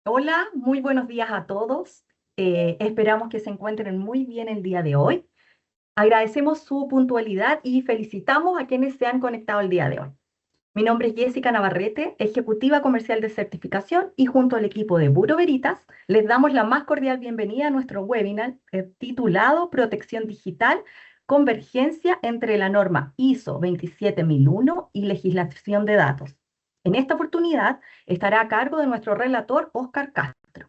Hola, muy buenos días a todos. Esperamos que se encuentren muy bien el día de hoy. Agradecemos su puntualidad y felicitamos a quienes se han conectado el día de hoy. Mi nombre es Jessica Navarrete, ejecutiva comercial de certificación, y junto al equipo de Buro Veritas les damos la más cordial bienvenida a nuestro webinar titulado Protección Digital, Convergencia entre la norma ISO 27001 y legislación de datos. En esta oportunidad estará a cargo de nuestro relator Óscar Castro.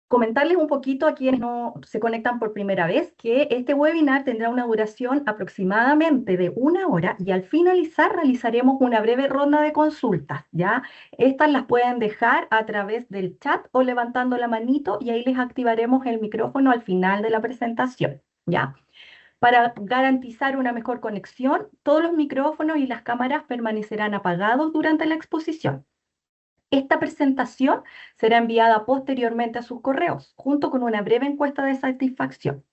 Comentarles un poquito a quienes no se conectan por primera vez que este webinar tendrá una duración aproximadamente de 1 hora y al finalizar realizaremos una breve ronda de consultas, ¿ya? Estas las pueden dejar a través del chat o levantando la manito y ahí les activaremos el micrófono al final de la presentación, ¿ya? Para garantizar una mejor conexión, todos los micrófonos y las cámaras permanecerán apagados durante la exposición. Esta presentación será enviada posteriormente a sus correos, junto con una breve encuesta de satisfacción.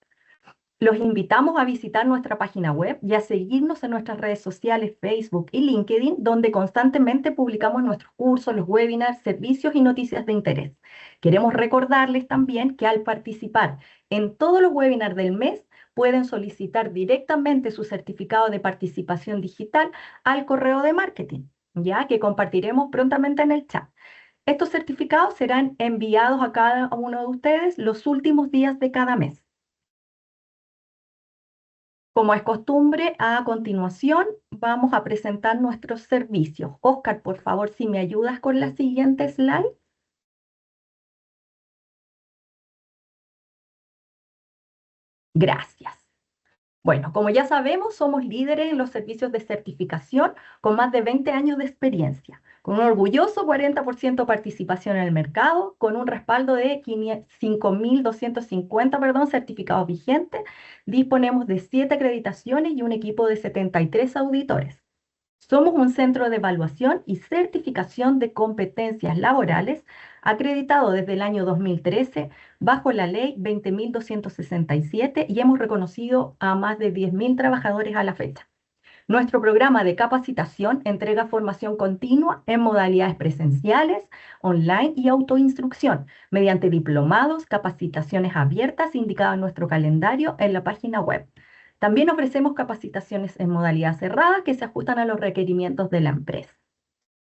Los invitamos a visitar nuestra página web y a seguirnos en nuestras redes sociales, Facebook y LinkedIn, donde constantemente publicamos nuestros cursos, los webinars, servicios y noticias de interés. Queremos recordarles también que al participar en todos los webinars del mes, pueden solicitar directamente su certificado de participación digital al correo de marketing, ya que compartiremos prontamente en el chat. Estos certificados serán enviados a cada uno de ustedes los últimos días de cada mes. Como es costumbre, a continuación vamos a presentar nuestros servicios. Oscar, por favor, si me ayudas con la siguiente slide. Gracias. Bueno, como ya sabemos, somos líderes en los servicios de certificación con más de 20 años de experiencia, con un orgulloso 40% participación en el mercado, con un respaldo de 5.250, certificados vigentes. Disponemos de 7 acreditaciones y un equipo de 73 auditores. Somos un centro de evaluación y certificación de competencias laborales acreditado desde el año 2013 bajo la ley 20.267 y hemos reconocido a más de 10.000 trabajadores a la fecha. Nuestro programa de capacitación entrega formación continua en modalidades presenciales, online y autoinstrucción, mediante diplomados, capacitaciones abiertas indicadas en nuestro calendario en la página web. También ofrecemos capacitaciones en modalidad cerrada que se ajustan a los requerimientos de la empresa.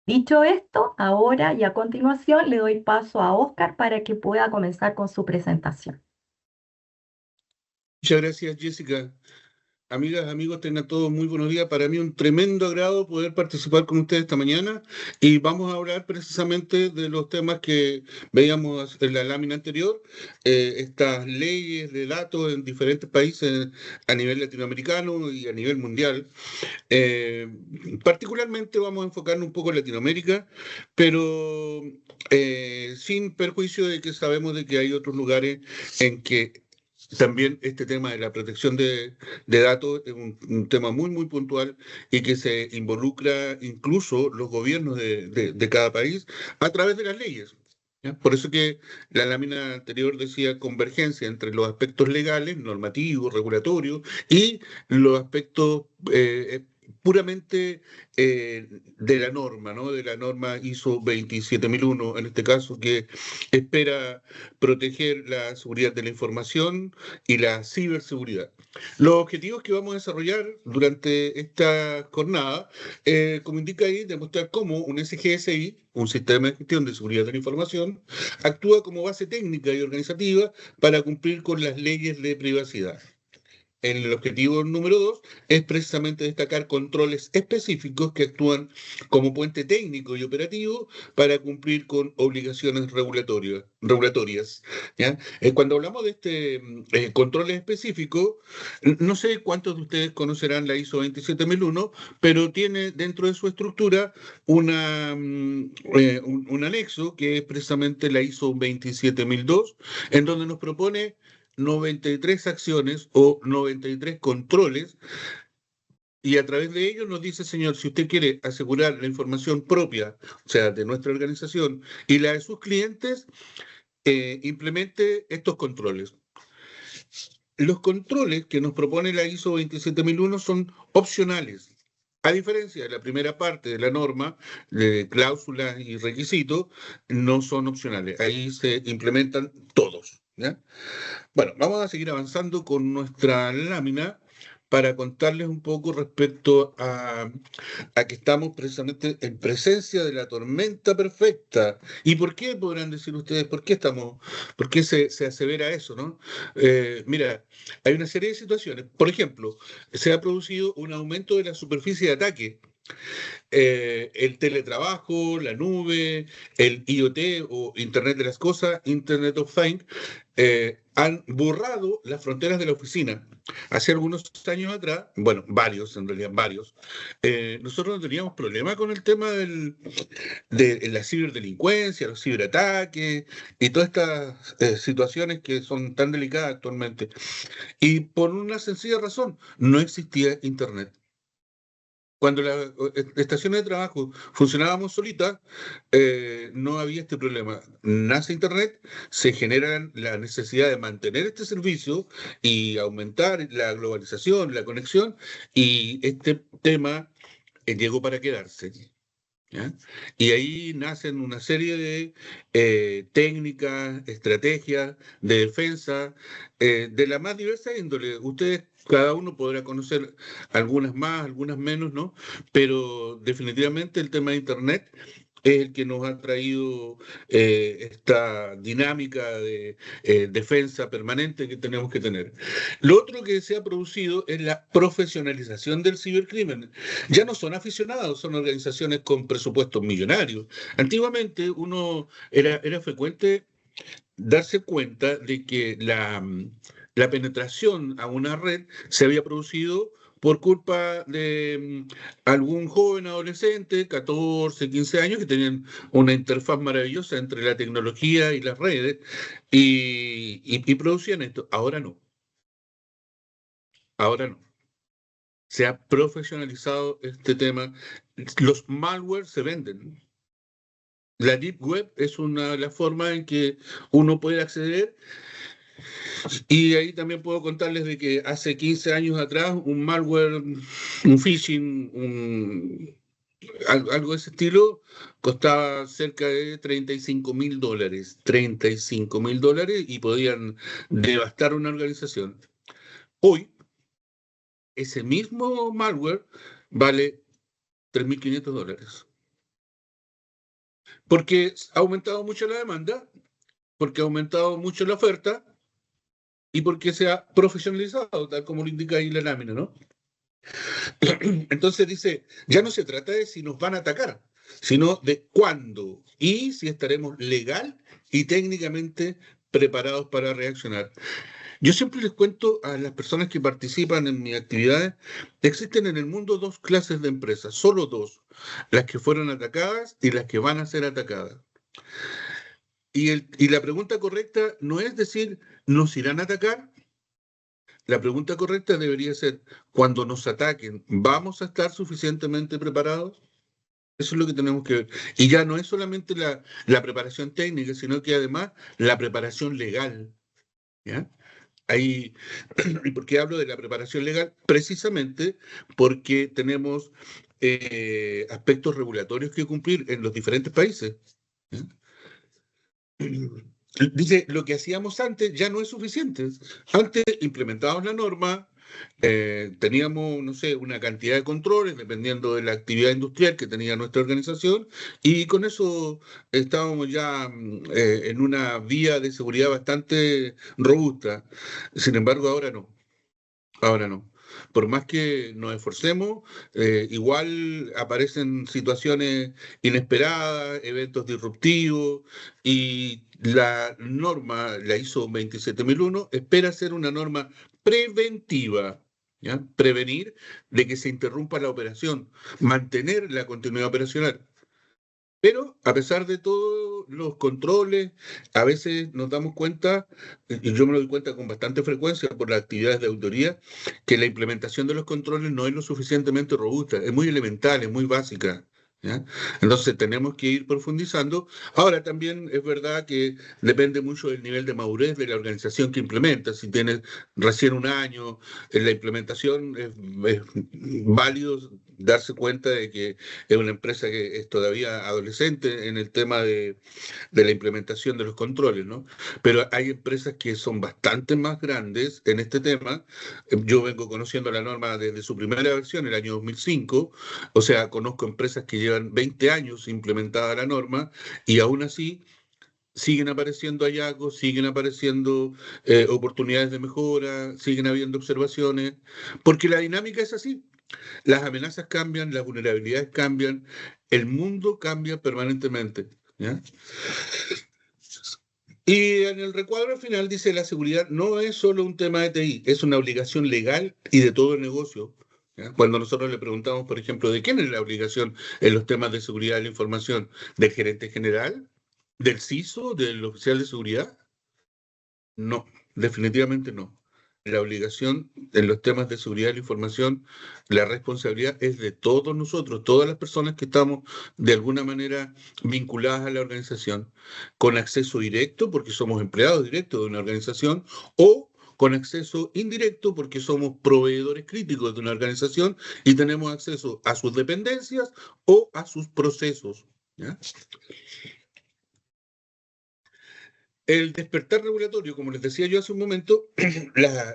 Dicho esto, ahora y a continuación le doy paso a Oscar para que pueda comenzar con su presentación. Muchas gracias, Jessica. Amigas, amigos, tengan todos muy buenos días. Para mí un tremendo agrado poder participar con ustedes esta mañana y vamos a hablar precisamente de los temas que veíamos en la lámina anterior, estas leyes de datos en diferentes países a nivel latinoamericano y a nivel mundial. Eh, Particularmente vamos a enfocarnos un poco en Latinoamérica, pero sin perjuicio de que sabemos de que hay otros lugares en que también este tema de la protección de datos es un tema muy, muy puntual y que se involucra incluso los gobiernos de cada país a través de las leyes. ¿Ya? Por eso que la lámina anterior decía convergencia entre los aspectos legales, normativos, regulatorios y los aspectos puramente de la norma, ¿no? De la norma ISO 27001, en este caso, que espera proteger la seguridad de la información y la ciberseguridad. Los objetivos que vamos a desarrollar durante esta jornada, como indica ahí, demostrar cómo un SGSI, un sistema de gestión de seguridad de la información, actúa como base técnica y organizativa para cumplir con las leyes de privacidad. El objetivo número 2 es precisamente destacar controles específicos que actúan como puente técnico y operativo para cumplir con obligaciones regulatorias. ¿Ya? Cuando hablamos de este control específico, no sé cuántos de ustedes conocerán la ISO 27001, pero tiene dentro de su estructura un anexo que es precisamente la ISO 27002, en donde nos propone 93 acciones o 93 controles y a través de ellos nos dice, señor, si usted quiere asegurar la información propia, o sea, de nuestra organización y la de sus clientes, implemente estos controles. Los controles que nos propone la ISO 27001 son opcionales. A diferencia de la primera parte de la norma, de cláusulas y requisitos, no son opcionales. Ahí se implementan todos, ¿ya? Bueno, vamos a seguir avanzando con nuestra lámina para contarles un poco respecto a que estamos precisamente en presencia de la tormenta perfecta. ¿Y por qué podrán decir ustedes, por qué se asevera eso, ¿no? Mira, hay una serie de situaciones. Por ejemplo, se ha producido un aumento de la superficie de ataque, el teletrabajo, la nube, el IoT o Internet de las Cosas, Internet of Things, han borrado las fronteras de la oficina. Hace algunos años atrás, bueno, varios, en realidad varios, nosotros no teníamos problema con el tema de la ciberdelincuencia, los ciberataques y todas estas situaciones que son tan delicadas actualmente. Y por una sencilla razón, no existía Internet. Cuando las estaciones de trabajo funcionábamos solitas, no había este problema. Nace Internet, se genera la necesidad de mantener este servicio y aumentar la globalización, la conexión, y este tema llegó para quedarse. ¿Ya? Y ahí nacen una serie de técnicas, estrategias de defensa de la más diversa índole. Ustedes, cada uno podrá conocer algunas más, algunas menos, ¿no? Pero definitivamente el tema de Internet es el que nos ha traído esta dinámica de defensa permanente que tenemos que tener. Lo otro que se ha producido es la profesionalización del cibercrimen. Ya no son aficionados, son organizaciones con presupuestos millonarios. Antiguamente era frecuente darse cuenta de que la penetración a una red se había producido por culpa de algún joven adolescente, 14, 15 años, que tenían una interfaz maravillosa entre la tecnología y las redes y producían esto. Ahora no, ahora no. Se ha profesionalizado este tema. Los malware se venden. La Deep Web es una de las formas en que uno puede acceder. Y ahí también puedo contarles de que hace 15 años atrás un malware, un phishing, algo de ese estilo, costaba cerca de $35.000. $35.000 y podían devastar una organización. Hoy, ese mismo malware vale $3.500. Porque ha aumentado mucho la demanda, porque ha aumentado mucho la oferta y porque se ha profesionalizado, tal como lo indica ahí la lámina, ¿no? Entonces dice, ya no se trata de si nos van a atacar, sino de cuándo y si estaremos legal y técnicamente preparados para reaccionar. Yo siempre les cuento a las personas que participan en mis actividades, existen en el mundo dos clases de empresas, solo dos, las que fueron atacadas y las que van a ser atacadas. Y la pregunta correcta no es decir, ¿nos irán a atacar? La pregunta correcta debería ser, cuando nos ataquen, ¿vamos a estar suficientemente preparados? Eso es lo que tenemos que ver. Y ya no es solamente la preparación técnica, sino que además la preparación legal. ¿Ya? Ahí, ¿y por qué hablo de la preparación legal? Precisamente porque tenemos aspectos regulatorios que cumplir en los diferentes países. ¿Ya? Dice, lo que hacíamos antes ya no es suficiente. Antes implementábamos la norma, teníamos, no sé, una cantidad de controles dependiendo de la actividad industrial que tenía nuestra organización y con eso estábamos ya en una vía de seguridad bastante robusta. Sin embargo, ahora no. Ahora no. Por más que nos esforcemos, igual aparecen situaciones inesperadas, eventos disruptivos, y la norma, la ISO 27001, espera ser una norma preventiva, ¿ya? Prevenir de que se interrumpa la operación, mantener la continuidad operacional. Pero a pesar de todos los controles, a veces nos damos cuenta, y yo me doy cuenta con bastante frecuencia por las actividades de auditoría, que la implementación de los controles no es lo suficientemente robusta, es muy elemental, es muy básica. ¿Ya? Entonces tenemos que ir profundizando. Ahora también es verdad que depende mucho del nivel de madurez de la organización que implementa. Si tienes recién un año, la implementación es válido darse cuenta de que es una empresa que es todavía adolescente en el tema de la implementación de los controles, ¿no? Pero hay empresas que son bastante más grandes en este tema. Yo vengo conociendo la norma desde su primera versión, el año 2005, o sea, conozco empresas que llevan 20 años implementada la norma y aún así siguen apareciendo hallazgos, siguen apareciendo oportunidades de mejora, siguen habiendo observaciones, porque la dinámica es así. Las amenazas cambian, las vulnerabilidades cambian, el mundo cambia permanentemente. ¿Ya? Y en el recuadro final dice, la seguridad no es solo un tema de TI, es una obligación legal y de todo el negocio. ¿Ya? Cuando nosotros le preguntamos, por ejemplo, ¿de quién es la obligación en los temas de seguridad de la información? ¿Del gerente general? ¿Del CISO? ¿Del oficial de seguridad? No, definitivamente no. La obligación en los temas de seguridad de la información, la responsabilidad es de todos nosotros, todas las personas que estamos de alguna manera vinculadas a la organización, con acceso directo porque somos empleados directos de una organización o con acceso indirecto porque somos proveedores críticos de una organización y tenemos acceso a sus dependencias o a sus procesos. ¿Ya? El despertar regulatorio, como les decía yo hace un momento,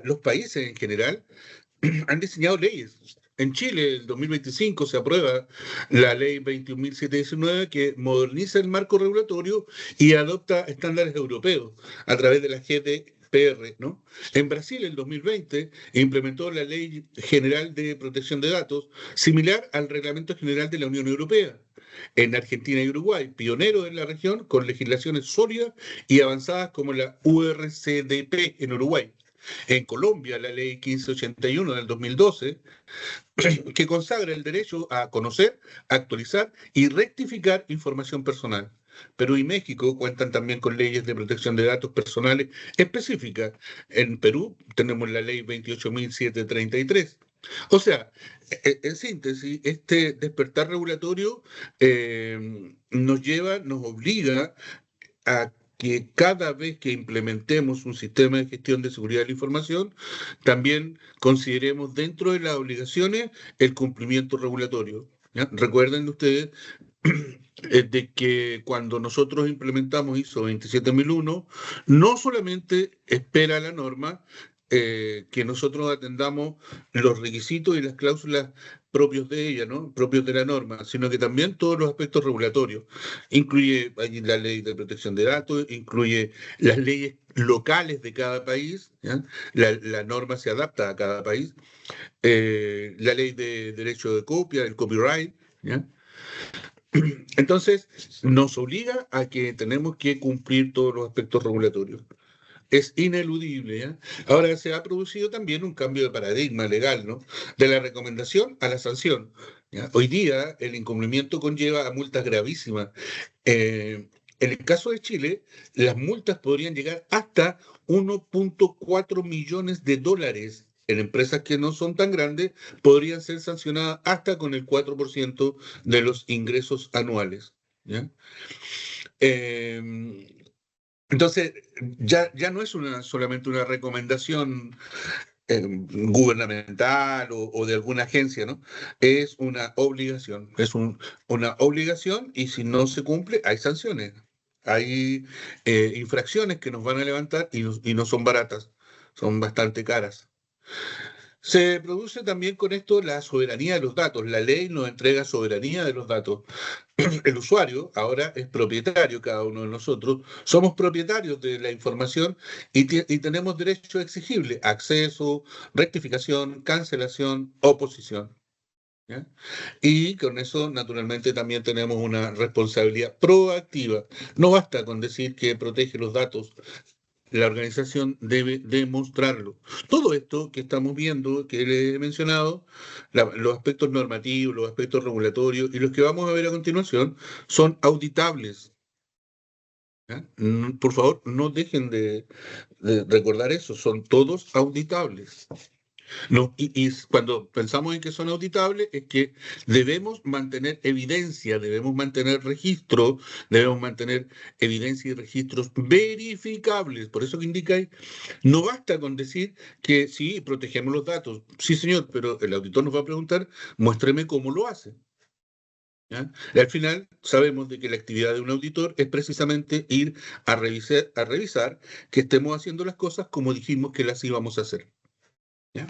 los países en general han diseñado leyes. En Chile, en 2025, se aprueba la ley 21.719 que moderniza el marco regulatorio y adopta estándares europeos a través de la GDPR, ¿no? En Brasil, en 2020, implementó la Ley General de Protección de Datos, similar al Reglamento General de la Unión Europea. En Argentina y Uruguay, pioneros en la región con legislaciones sólidas y avanzadas como la URCDP en Uruguay. En Colombia, la ley 1581 del 2012, que consagra el derecho a conocer, actualizar y rectificar información personal. Perú y México cuentan también con leyes de protección de datos personales específicas. En Perú tenemos la ley 28.733. O sea, en síntesis, este despertar regulatorio nos obliga a que cada vez que implementemos un sistema de gestión de seguridad de la información, también consideremos dentro de las obligaciones el cumplimiento regulatorio. ¿Ya? Recuerden ustedes de que cuando nosotros implementamos ISO 27001, no solamente espera la norma que nosotros atendamos los requisitos y las cláusulas propios de ella, ¿no? Propios de la norma, sino que también todos los aspectos regulatorios. Incluye allí la ley de protección de datos, incluye las leyes locales de cada país, ¿ya? La norma se adapta a cada país, la ley de derecho de copia, el copyright, ¿ya? Entonces, nos obliga a que tenemos que cumplir todos los aspectos regulatorios. Es ineludible, ¿ya? Ahora se ha producido también un cambio de paradigma legal, ¿no? De la recomendación a la sanción. ¿Ya? Hoy día el incumplimiento conlleva a multas gravísimas. En el caso de Chile, las multas podrían llegar hasta 1.4 millones de dólares. En empresas que no son tan grandes, podrían ser sancionadas hasta con el 4% de los ingresos anuales. ¿Ya? Eh, entonces, ya no es solamente una recomendación gubernamental o de alguna agencia, ¿no? Es una obligación, una obligación y si no se cumple, hay sanciones, hay infracciones que nos van a levantar y no son baratas, son bastante caras. Se produce también con esto la soberanía de los datos. La ley nos entrega soberanía de los datos. El usuario ahora es propietario, cada uno de nosotros, somos propietarios de la información y tenemos derecho exigible, acceso, rectificación, cancelación, oposición. ¿Ya? Y con eso, naturalmente, también tenemos una responsabilidad proactiva. No basta con decir que protege los datos, la organización debe demostrarlo. Todo esto que estamos viendo, que les he mencionado, los aspectos normativos, los aspectos regulatorios y los que vamos a ver a continuación, son auditables. ¿Ya? Por favor, no dejen de recordar eso, son todos auditables. No, y cuando pensamos en que son auditables, es que debemos mantener evidencia, debemos mantener registro, debemos mantener evidencia y registros verificables. Por eso que indica ahí, no basta con decir que sí, protegemos los datos. Sí, señor, pero el auditor nos va a preguntar, muéstreme cómo lo hace. ¿Ya? Y al final sabemos de que la actividad de un auditor es precisamente ir a revisar que estemos haciendo las cosas como dijimos que las íbamos a hacer. ¿Ya?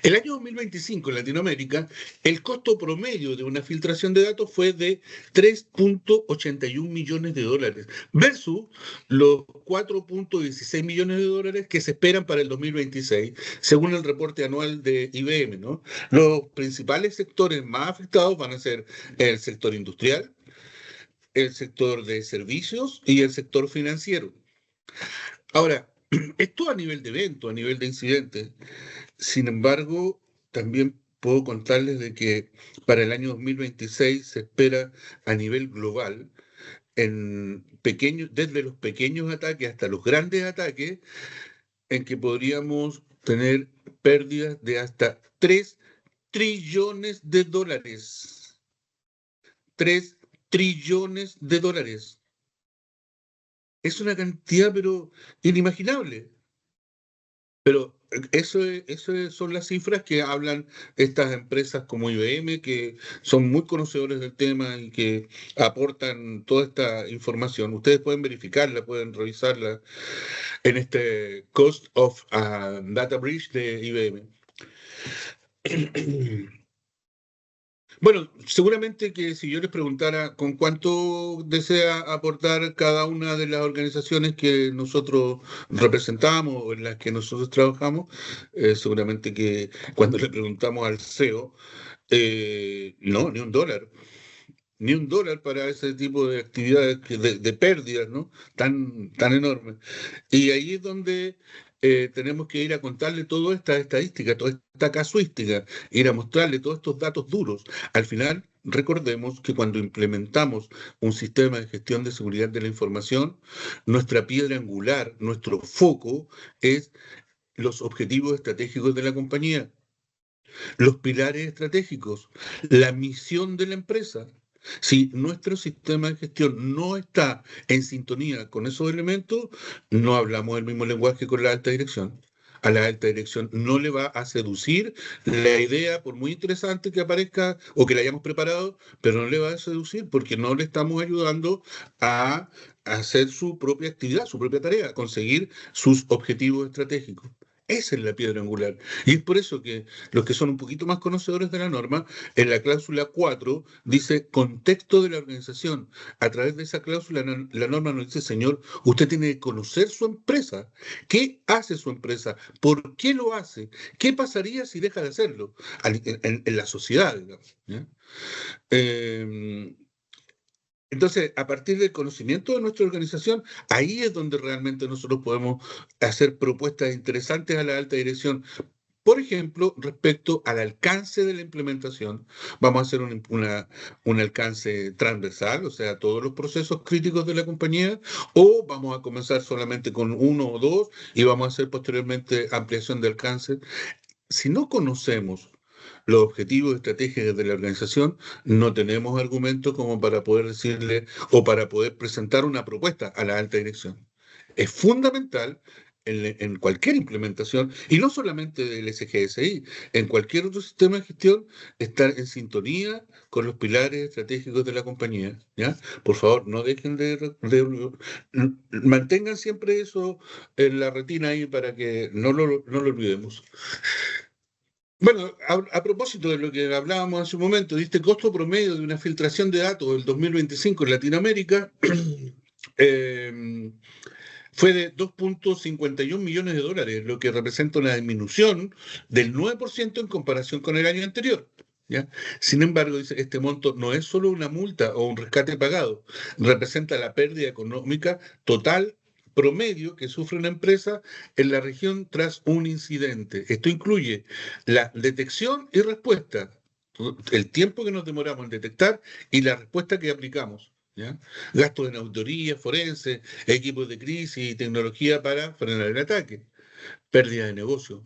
El año 2025 en Latinoamérica, el costo promedio de una filtración de datos fue de 3,81 millones de dólares versus los 4,16 millones de dólares que se esperan para el 2026, según el reporte anual de IBM, ¿no? Los principales sectores más afectados van a ser el sector industrial, el sector de servicios y el sector financiero. Ahora, esto a nivel de evento, a nivel de incidentes. Sin embargo, también puedo contarles de que para el año 2026 se espera a nivel global, desde los pequeños ataques hasta los grandes ataques, en que podríamos tener pérdidas de hasta 3 trillones de dólares. 3 trillones de dólares. Es una cantidad, pero inimaginable. Pero son las cifras que hablan estas empresas como IBM, que son muy conocedores del tema y que aportan toda esta información. Ustedes pueden verificarla, pueden revisarla en este Cost of Data Breach de IBM. Bueno, seguramente que si yo les preguntara con cuánto desea aportar cada una de las organizaciones que nosotros representamos o en las que nosotros trabajamos, seguramente que cuando le preguntamos al CEO, no, ni un dólar. Ni un dólar para ese tipo de actividades de pérdidas, ¿no? Tan enormes. Y ahí es donde tenemos que ir a contarle toda esta estadística, toda esta casuística, ir a mostrarle todos estos datos duros. Al final, recordemos que cuando implementamos un sistema de gestión de seguridad de la información, nuestra piedra angular, nuestro foco es los objetivos estratégicos de la compañía, los pilares estratégicos, la misión de la empresa. Si nuestro sistema de gestión no está en sintonía con esos elementos, no hablamos el mismo lenguaje con la alta dirección. A la alta dirección no le va a seducir la idea, por muy interesante que aparezca o que la hayamos preparado, pero no le va a seducir porque no le estamos ayudando a hacer su propia actividad, su propia tarea, a conseguir sus objetivos estratégicos. Esa es la piedra angular. Y es por eso que los que son un poquito más conocedores de la norma, en la cláusula 4 dice contexto de la organización. A través de esa cláusula, la norma nos dice, señor, usted tiene que conocer su empresa. ¿Qué hace su empresa? ¿Por qué lo hace? ¿Qué pasaría si deja de hacerlo? En la sociedad, digamos. ¿Ya? Entonces, a partir del conocimiento de nuestra organización, ahí es donde realmente nosotros podemos hacer propuestas interesantes a la alta dirección. Por ejemplo, respecto al alcance de la implementación, vamos a hacer un alcance transversal, o sea, todos los procesos críticos de la compañía, o vamos a comenzar solamente con uno o dos y vamos a hacer posteriormente ampliación de alcance. Si no conocemos los objetivos estratégicos de la organización, no tenemos argumentos como para poder decirle o para poder presentar una propuesta a la alta dirección. Es fundamental en cualquier implementación, y no solamente del SGSI, en cualquier otro sistema de gestión, estar en sintonía con los pilares estratégicos de la compañía. ¿Ya? Por favor, no dejen mantengan siempre eso en la retina ahí para que no lo olvidemos. Bueno, a propósito de lo que hablábamos hace un momento, de este costo promedio de una filtración de datos del 2025 en Latinoamérica, eh, fue de 2,51 millones de dólares, lo que representa una disminución del 9% en comparación con el año anterior. ¿Ya? Sin embargo, dice, este monto no es solo una multa o un rescate pagado, representa la pérdida económica total promedio que sufre una empresa en la región tras un incidente. Esto incluye la detección y respuesta, el tiempo que nos demoramos en detectar y la respuesta que aplicamos. ¿Ya? Gastos en auditoría, forense, equipos de crisis y tecnología para frenar el ataque. pérdida de negocio,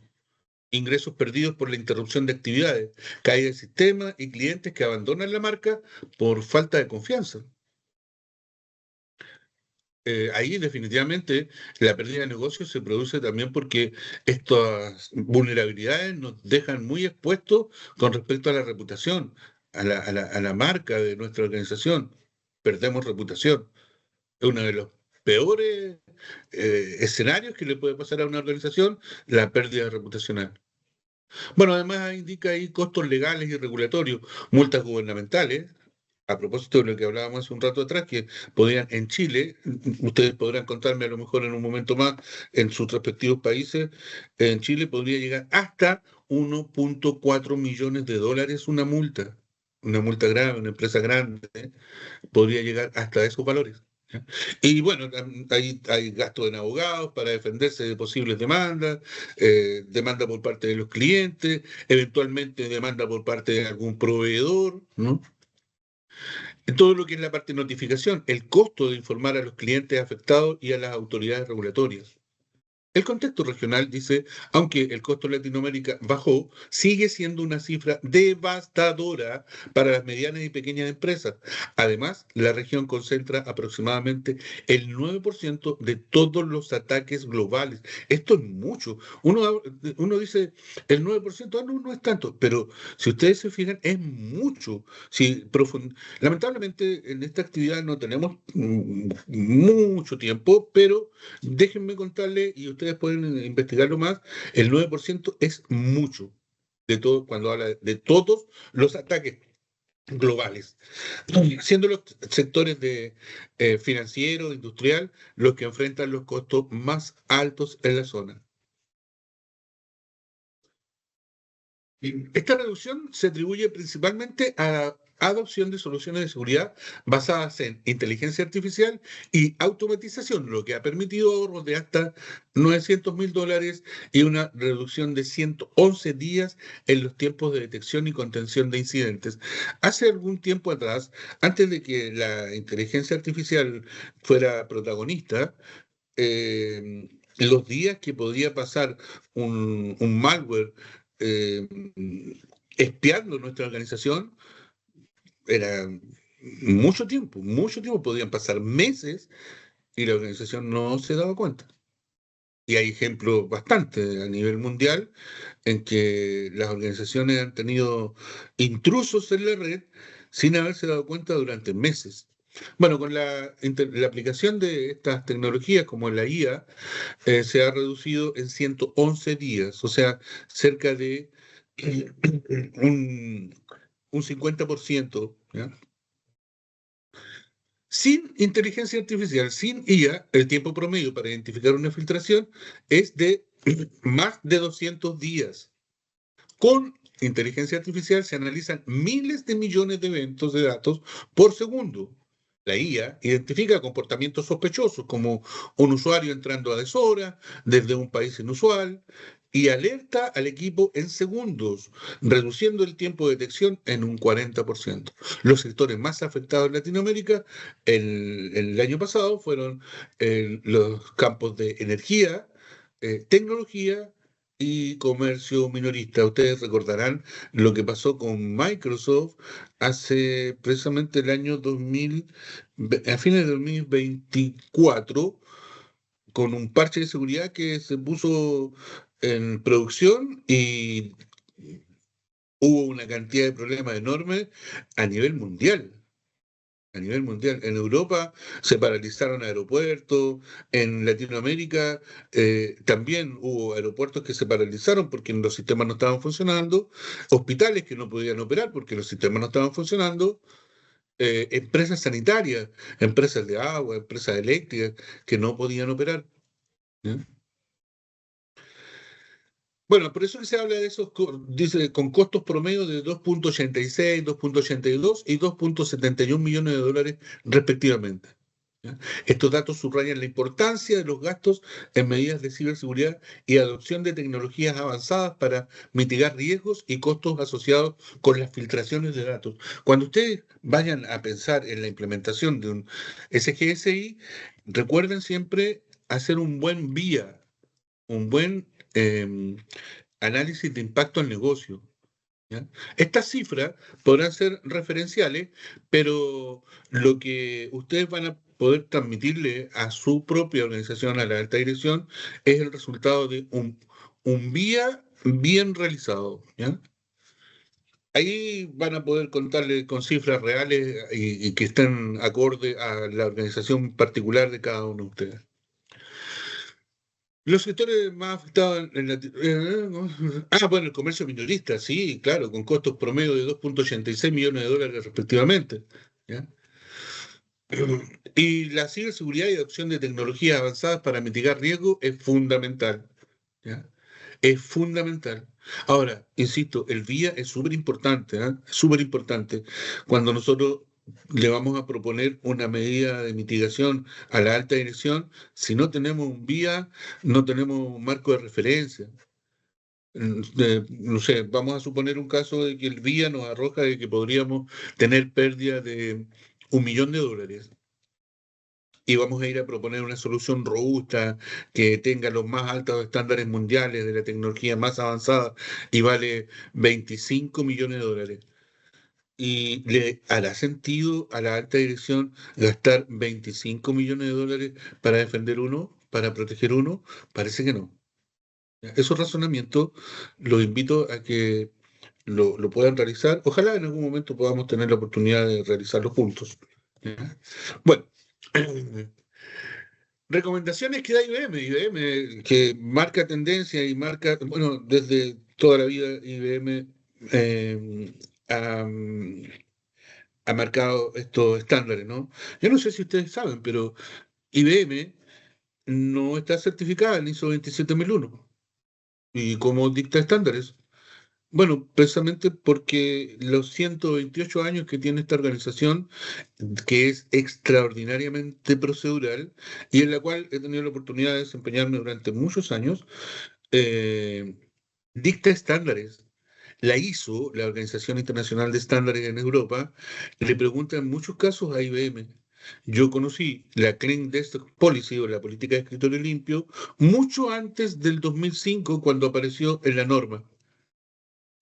ingresos perdidos por la interrupción de actividades, caída del sistema y clientes que abandonan la marca por falta de confianza. Ahí definitivamente la pérdida de negocio se produce también porque estas vulnerabilidades nos dejan muy expuestos con respecto a la reputación, a la marca de nuestra organización. Perdemos reputación. Es uno de los peores escenarios que le puede pasar a una organización, la pérdida reputacional. Bueno, además indica ahí costos legales y regulatorios, multas gubernamentales. A propósito de lo que hablábamos hace un rato atrás, que podrían en Chile, ustedes podrán contarme a lo mejor en un momento más en sus respectivos países, en Chile podría llegar hasta 1,4 millones de dólares una multa grave, una empresa grande, podría llegar hasta esos valores. ¿Ya? Y bueno, hay gastos en abogados para defenderse de posibles demandas, demanda por parte de los clientes, eventualmente demanda por parte de algún proveedor, ¿no? En todo lo que es la parte de notificación, el costo de informar a los clientes afectados y a las autoridades regulatorias. El contexto regional dice, aunque el costo en Latinoamérica bajó, sigue siendo una cifra devastadora para las medianas y pequeñas empresas. Además, la región concentra aproximadamente el 9% de todos los ataques globales. Esto es mucho. Uno dice, el 9%, no, no es tanto, pero si ustedes se fijan, es mucho. Si Lamentablemente, en esta actividad no tenemos mucho tiempo, pero déjenme contarle, y ustedes pueden investigarlo más, el 9% es mucho de todo, cuando habla de todos los ataques globales, siendo los sectores de financiero, industrial, los que enfrentan los costos más altos en la zona. Esta reducción se atribuye principalmente a la adopción de soluciones de seguridad basadas en inteligencia artificial y automatización, lo que ha permitido ahorros de hasta $900.000 y una reducción de 111 días en los tiempos de detección y contención de incidentes. Hace algún tiempo atrás, antes de que la inteligencia artificial fuera protagonista, los días que podía pasar un malware eh, espiando nuestra organización era mucho tiempo, podían pasar meses y la organización no se daba cuenta. Y hay ejemplos bastante a nivel mundial en que las organizaciones han tenido intrusos en la red sin haberse dado cuenta durante meses. Bueno, con la aplicación de estas tecnologías como la IA, se ha reducido en 111 días, o sea, cerca de un, un 50%. ¿Ya? Sin inteligencia artificial, sin IA, el tiempo promedio para identificar una filtración es de más de 200 días. Con inteligencia artificial se analizan miles de millones de eventos de datos por segundo. La IA identifica comportamientos sospechosos como un usuario entrando a deshora desde un país inusual y alerta al equipo en segundos, reduciendo el tiempo de detección en un 40%. Los sectores más afectados en Latinoamérica el año pasado fueron los campos de energía, tecnología y comercio minorista. Ustedes recordarán lo que pasó con Microsoft hace precisamente el año 2000, a fines de 2024, con un parche de seguridad que se puso en producción y hubo una cantidad de problemas enormes a nivel mundial. A nivel mundial. En Europa se paralizaron aeropuertos, en Latinoamérica también hubo aeropuertos que se paralizaron porque los sistemas no estaban funcionando, hospitales que no podían operar porque los sistemas no estaban funcionando, empresas sanitarias, empresas de agua, empresas eléctricas que no podían operar. ¿Ya? Bueno, por eso que se habla de esos, dice, con costos promedio de 2,86, 2,82 y 2,71 millones de dólares respectivamente. ¿Ya? Estos datos subrayan la importancia de los gastos en medidas de ciberseguridad y adopción de tecnologías avanzadas para mitigar riesgos y costos asociados con las filtraciones de datos. Cuando ustedes vayan a pensar en la implementación de un SGSI, recuerden siempre hacer un buen vía un buen análisis de impacto al negocio. ¿Ya? Estas cifras podrán ser referenciales, pero lo que ustedes van a poder transmitirle a su propia organización, a la alta dirección, es el resultado de un vía bien realizado. ¿Ya? Ahí van a poder contarle con cifras reales y que estén acorde a la organización particular de cada uno de ustedes. Los sectores más afectados bueno, el comercio minorista, sí, claro, con costos promedio de 2,86 millones de dólares respectivamente. ¿Ya? Y la ciberseguridad y adopción de tecnologías avanzadas para mitigar riesgos es fundamental. ¿Ya? Es fundamental. Ahora, insisto, el VIA es súper importante, ¿eh? Súper importante. Cuando nosotros le vamos a proponer una medida de mitigación a la alta dirección, si no tenemos un VIA, no tenemos un marco de referencia. No sé, vamos a suponer un caso de que el VIA nos arroja de que podríamos tener pérdida de $1 millón y vamos a ir a proponer una solución robusta que tenga los más altos estándares mundiales de la tecnología más avanzada y vale $25 millones. ¿Y le hará sentido a la alta dirección gastar $25 millones para defender uno, para proteger uno? Parece que no. Esos razonamientos los invito a que lo puedan realizar. Ojalá en algún momento podamos tener la oportunidad de realizarlos juntos. ¿Ya? Bueno, recomendaciones que da IBM, IBM que marca tendencia y marca, bueno, desde toda la vida IBM ha, ha marcado estos estándares, ¿no? Yo no sé si ustedes saben, pero IBM no está certificada en ISO 27001. ¿Y cómo dicta estándares? Bueno, precisamente porque los 128 años que tiene esta organización, que es extraordinariamente procedural y en la cual he tenido la oportunidad de desempeñarme durante muchos años, eh, dicta estándares. La ISO, la Organización Internacional de Estándares en Europa, le pregunta en muchos casos a IBM. Yo conocí la Clean Desktop Policy o la política de escritorio limpio mucho antes del 2005 cuando apareció en la norma.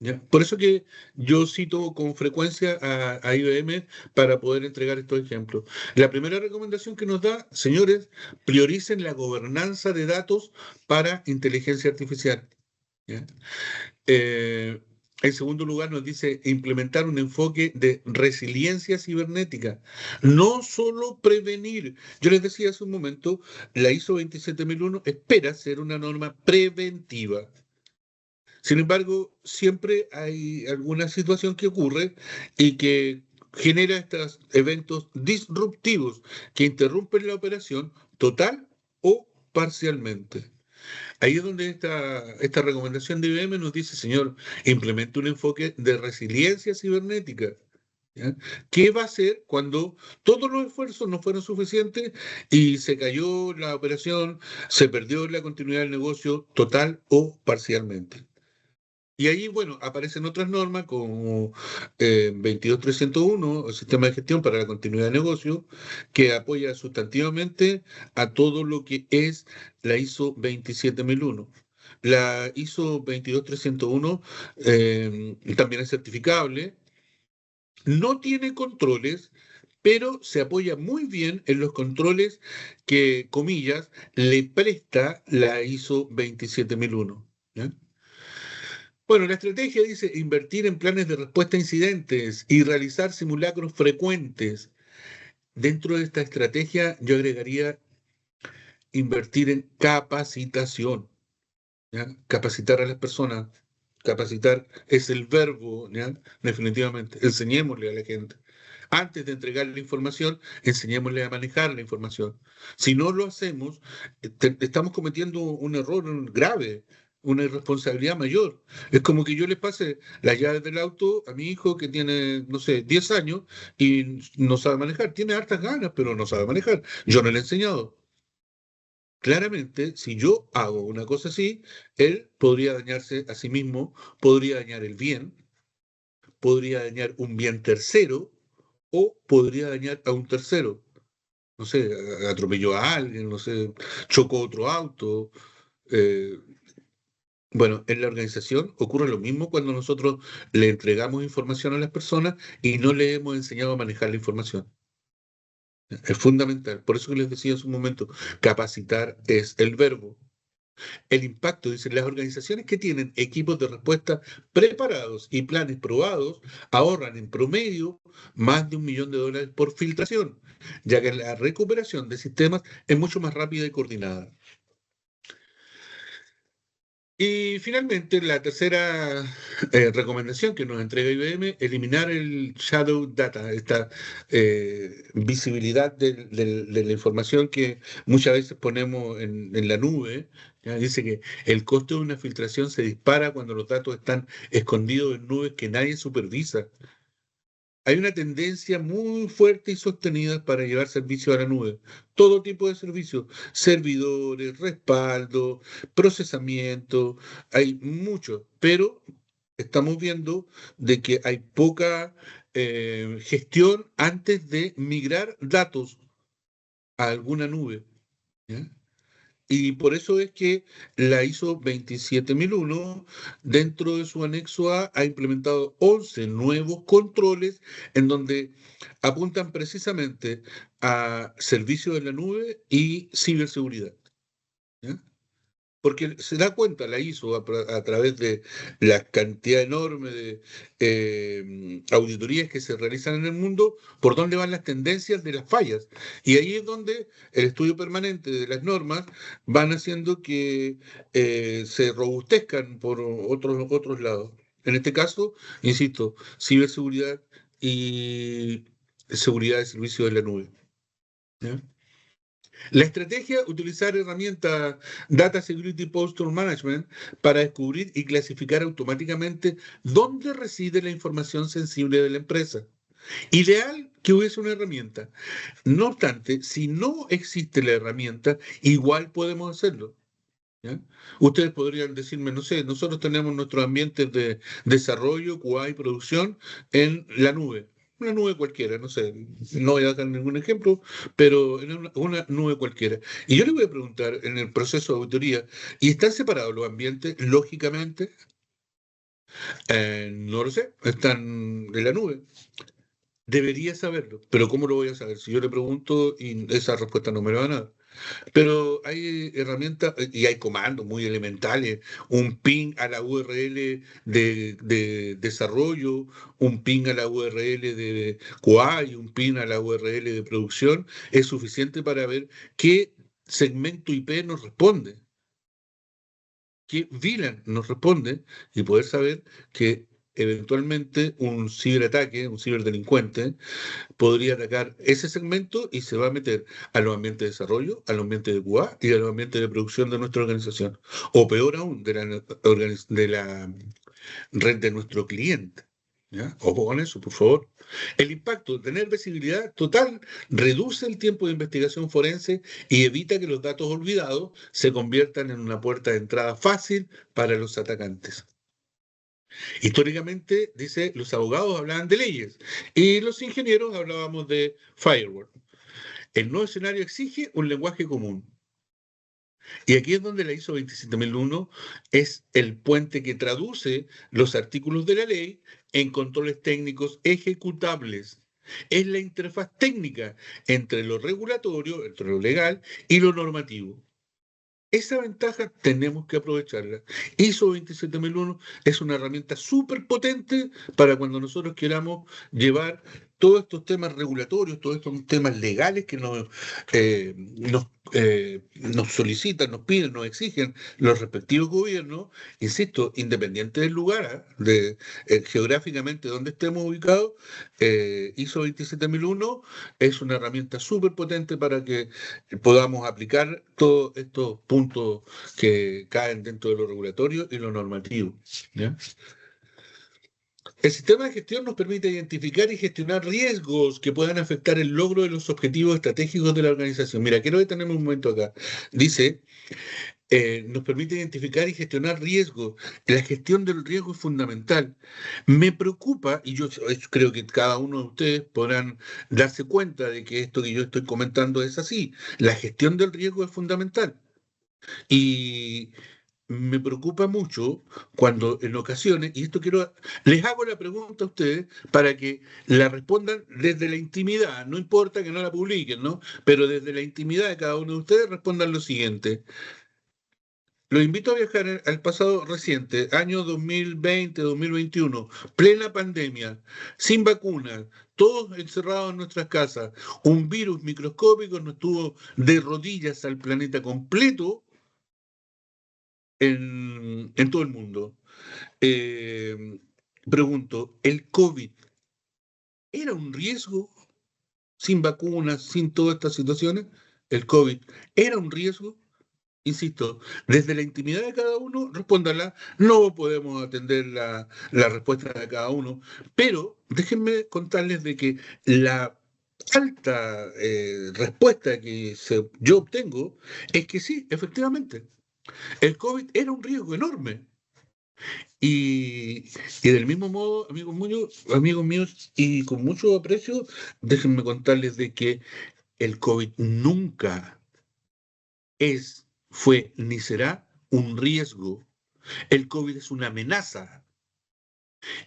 ¿Ya? Por eso que yo cito con frecuencia a IBM para poder entregar estos ejemplos. La primera recomendación que nos da, señores, prioricen la gobernanza de datos para inteligencia artificial. ¿Ya? Eh, en segundo lugar, nos dice implementar un enfoque de resiliencia cibernética, no solo prevenir. Yo les decía hace un momento, la ISO 27001 espera ser una norma preventiva. Sin embargo, siempre hay alguna situación que ocurre y que genera estos eventos disruptivos que interrumpen la operación total o parcialmente. Ahí es donde esta recomendación de IBM nos dice, señor, implemente un enfoque de resiliencia cibernética. ¿Ya? ¿Qué va a hacer cuando todos los esfuerzos no fueron suficientes y se cayó la operación, se perdió la continuidad del negocio total o parcialmente? Y ahí, bueno, aparecen otras normas como 22301, el sistema de gestión para la continuidad de negocio, que apoya sustantivamente a todo lo que es la ISO 27001. La ISO 22301 también es certificable, no tiene controles, pero se apoya muy bien en los controles que, comillas, le presta la ISO 27001. ¿Ya? Bueno, la estrategia dice invertir en planes de respuesta a incidentes y realizar simulacros frecuentes. Dentro de esta estrategia yo agregaría invertir en capacitación, ¿ya? Capacitar a las personas. Capacitar es el verbo, ¿ya? Definitivamente. Enseñémosle a la gente. Antes de entregarle la información, enseñémosle a manejar la información. Si no lo hacemos, estamos cometiendo un error grave, una irresponsabilidad mayor. Es como que yo le pase las llaves del auto a mi hijo que tiene, no sé, 10 años y no sabe manejar. Tiene hartas ganas, pero no sabe manejar. Yo no le he enseñado. Claramente, si yo hago una cosa así, él podría dañarse a sí mismo, podría dañar el bien, podría dañar un bien tercero o podría dañar a un tercero. No sé, atropelló a alguien, no sé, chocó otro auto, eh, bueno, en la organización ocurre lo mismo cuando nosotros le entregamos información a las personas y no le hemos enseñado a manejar la información. Es fundamental. Por eso que les decía en un momento, capacitar es el verbo. El impacto, dicen, las organizaciones que tienen equipos de respuesta preparados y planes probados ahorran en promedio más de $1 millón por filtración, ya que la recuperación de sistemas es mucho más rápida y coordinada. Y finalmente, la tercera recomendación que nos entrega IBM, eliminar el shadow data, esta visibilidad de la información que muchas veces ponemos en la nube. ¿Ya? Dice que el costo de una filtración se dispara cuando los datos están escondidos en nubes que nadie supervisa. Hay una tendencia muy fuerte y sostenida para llevar servicios a la nube. Todo tipo de servicios, servidores, respaldo, procesamiento, hay mucho, pero estamos viendo de que hay poca gestión antes de migrar datos a alguna nube. ¿Ya? Y por eso es que la ISO 27001, dentro de su anexo A, ha implementado 11 nuevos controles en donde apuntan precisamente a servicios en la nube y ciberseguridad. ¿Ya? Porque se da cuenta la ISO a través de la cantidad enorme de auditorías que se realizan en el mundo, por dónde van las tendencias de las fallas. Y ahí es donde el estudio permanente de las normas van haciendo que se robustezcan por otros lados. En este caso, insisto, ciberseguridad y seguridad de servicios de la nube. ¿Ya? La estrategia, utilizar herramientas Data Security Posture Management para descubrir y clasificar automáticamente dónde reside la información sensible de la empresa. Ideal que hubiese una herramienta. No obstante, si no existe la herramienta, igual podemos hacerlo. ¿Ya? Ustedes podrían decirme, no sé, nosotros tenemos nuestros ambientes de desarrollo, QA y producción en la nube. Una nube cualquiera, no sé, no voy a dar ningún ejemplo, pero en una nube cualquiera. Y yo le voy a preguntar en el proceso de auditoría, ¿y están separados los ambientes? Lógicamente, no lo sé, están en la nube. Debería saberlo, pero ¿cómo lo voy a saber? Si yo le pregunto y esa respuesta no me la van a dar. Pero hay herramientas y hay comandos muy elementales, un ping a la URL de desarrollo, un ping a la URL de QA y un ping a la URL de producción, es suficiente para ver qué segmento IP nos responde, qué VLAN nos responde y poder saber que eventualmente un ciberataque, un ciberdelincuente, podría atacar ese segmento y se va a meter a los ambientes de desarrollo, a los ambientes de QA y a los ambientes de producción de nuestra organización. O peor aún, de la red de nuestro cliente. ¿Ya? Ojo con eso, por favor. El impacto de tener visibilidad total reduce el tiempo de investigación forense y evita que los datos olvidados se conviertan en una puerta de entrada fácil para los atacantes. Históricamente, dice, los abogados hablaban de leyes y los ingenieros hablábamos de firewall. El nuevo escenario exige un lenguaje común. Y aquí es donde la ISO 27001 es el puente que traduce los artículos de la ley en controles técnicos ejecutables. Es la interfaz técnica entre lo regulatorio, entre lo legal y lo normativo. Esa ventaja tenemos que aprovecharla. ISO 27001 es una herramienta súper potente para cuando nosotros queramos llevar todos estos temas regulatorios, todos estos temas legales que nos solicitan, nos piden, nos exigen los respectivos gobiernos, insisto, independiente del lugar, geográficamente donde estemos ubicados, ISO 27001 es una herramienta súper potente para que podamos aplicar todos estos puntos que caen dentro de lo regulatorio y lo normativo. ¿Ya? El sistema de gestión nos permite identificar y gestionar riesgos que puedan afectar el logro de los objetivos estratégicos de la organización. Mira, quiero detenerme un momento acá. Dice, nos permite identificar y gestionar riesgos. La gestión del riesgo es fundamental. Me preocupa, y yo creo que cada uno de ustedes podrán darse cuenta de que esto que yo estoy comentando es así. La gestión del riesgo es fundamental. Y me preocupa mucho cuando en ocasiones, y esto les hago la pregunta a ustedes para que la respondan desde la intimidad, no importa que no la publiquen, ¿no? Pero desde la intimidad de cada uno de ustedes respondan lo siguiente. Los invito a viajar al pasado reciente, año 2020, 2021, plena pandemia, sin vacunas, todos encerrados en nuestras casas. Un virus microscópico nos tuvo de rodillas al planeta completo en todo el mundo. Eh, Pregunto, ¿el COVID era un riesgo sin vacunas, sin todas estas situaciones? ¿El COVID era un riesgo? Insisto, desde la intimidad de cada uno, respóndala. No podemos atender la respuesta de cada uno, pero déjenme contarles de que la alta respuesta que yo obtengo es que sí, efectivamente, el COVID era un riesgo enorme. Y, y del mismo modo, amigos míos, y con mucho aprecio, déjenme contarles de que el COVID nunca fue ni será un riesgo. El COVID es una amenaza.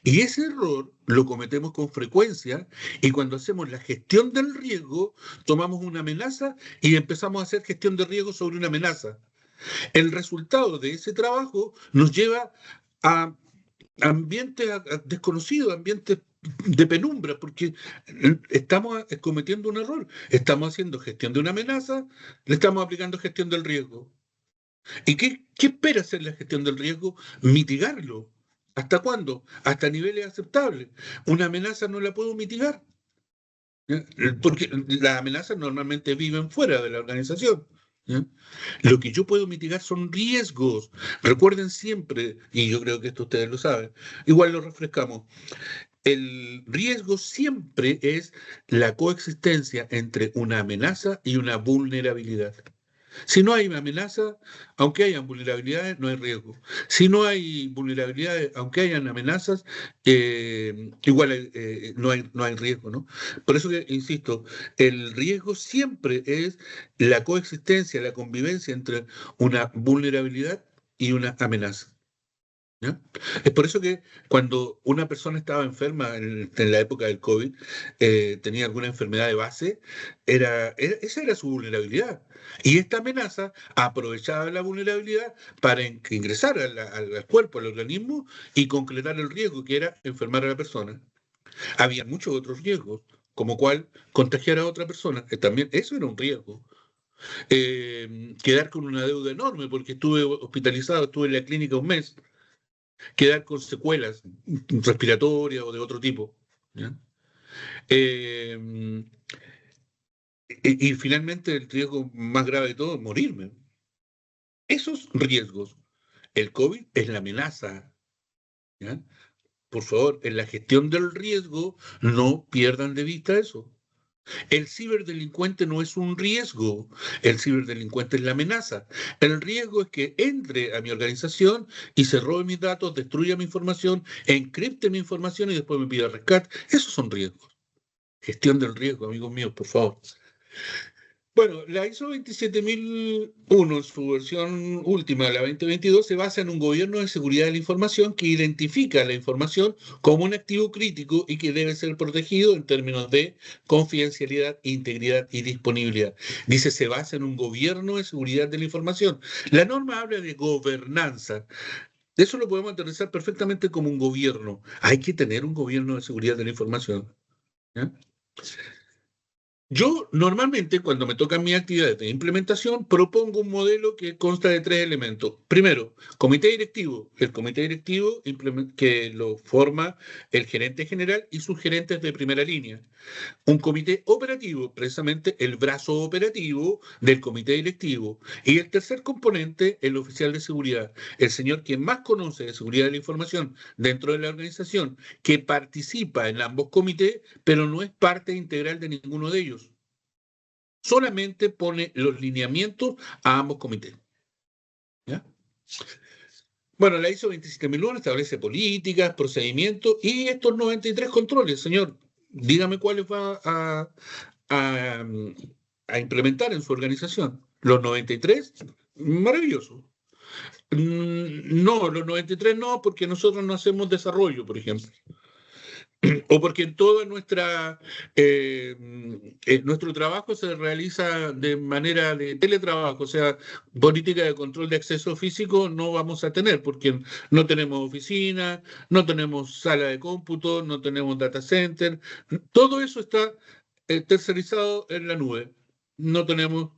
Y ese error lo cometemos con frecuencia y cuando hacemos la gestión del riesgo, tomamos una amenaza y empezamos a hacer gestión de riesgo sobre una amenaza. El resultado de ese trabajo nos lleva a ambientes desconocidos, ambientes de penumbra, porque estamos cometiendo un error. Estamos haciendo gestión de una amenaza, le estamos aplicando gestión del riesgo. ¿Y qué espera hacer la gestión del riesgo? Mitigarlo. ¿Hasta cuándo? Hasta niveles aceptables. Una amenaza no la puedo mitigar, ¿ya? Porque las amenazas normalmente viven fuera de la organización, ¿ya? Lo que yo puedo mitigar son riesgos. Recuerden siempre, y yo creo que esto ustedes lo saben, igual lo refrescamos, el riesgo siempre es la coexistencia entre una amenaza y una vulnerabilidad. Si no hay amenaza, aunque hayan vulnerabilidades, no hay riesgo. Si no hay vulnerabilidades, aunque hayan amenazas, igual no hay riesgo, ¿no? Por eso que, insisto, el riesgo siempre es la coexistencia, la convivencia entre una vulnerabilidad y una amenaza, ¿ya? Es por eso que cuando una persona estaba enferma en la época del COVID, tenía alguna enfermedad de base, esa era su vulnerabilidad. Y esta amenaza aprovechaba la vulnerabilidad para ingresar al cuerpo, al organismo, y concretar el riesgo que era enfermar a la persona. Había muchos otros riesgos, como cuál contagiar a otra persona, que también eso era un riesgo. Quedar con una deuda enorme, porque estuve hospitalizado, estuve en la clínica un mes, quedar con secuelas respiratorias o de otro tipo, ¿ya? Eh, y finalmente el riesgo más grave de todo es morirme. Esos riesgos, el COVID es la amenaza, ¿ya? Por favor, en la gestión del riesgo no pierdan de vista eso. El ciberdelincuente no es un riesgo, el ciberdelincuente es la amenaza. El riesgo es que entre a mi organización y se robe mis datos, destruya mi información, encripte mi información y después me pida rescate. Esos son riesgos. Gestión del riesgo, amigos míos, por favor. Bueno, la ISO 27001, en su versión última, la 2022, se basa en un gobierno de seguridad de la información que identifica la información como un activo crítico y que debe ser protegido en términos de confidencialidad, integridad y disponibilidad. Dice, se basa en un gobierno de seguridad de la información. La norma habla de gobernanza. Eso lo podemos aterrizar perfectamente como un gobierno. Hay que tener un gobierno de seguridad de la información, ¿ya? Yo normalmente cuando me tocan mis actividades de implementación propongo un modelo que consta de tres elementos. Primero, comité directivo. El comité directivo que lo forma el gerente general y sus gerentes de primera línea. Un comité operativo, precisamente el brazo operativo del comité directivo. Y el tercer componente, el oficial de seguridad, el señor quien más conoce de seguridad de la información dentro de la organización, que participa en ambos comités, pero no es parte integral de ninguno de ellos. Solamente pone los lineamientos a ambos comités, ¿ya? Bueno, la ISO 27001 establece políticas, procedimientos y estos 93 controles. Señor, dígame cuáles va a implementar en su organización. Los 93 Maravilloso. No, los 93 no, porque nosotros no hacemos desarrollo, por ejemplo. O porque en toda nuestro trabajo se realiza de manera de teletrabajo, o sea, política de control de acceso físico no vamos a tener, porque no tenemos oficina, no tenemos sala de cómputo, no tenemos data center, todo eso está tercerizado en la nube. No tenemos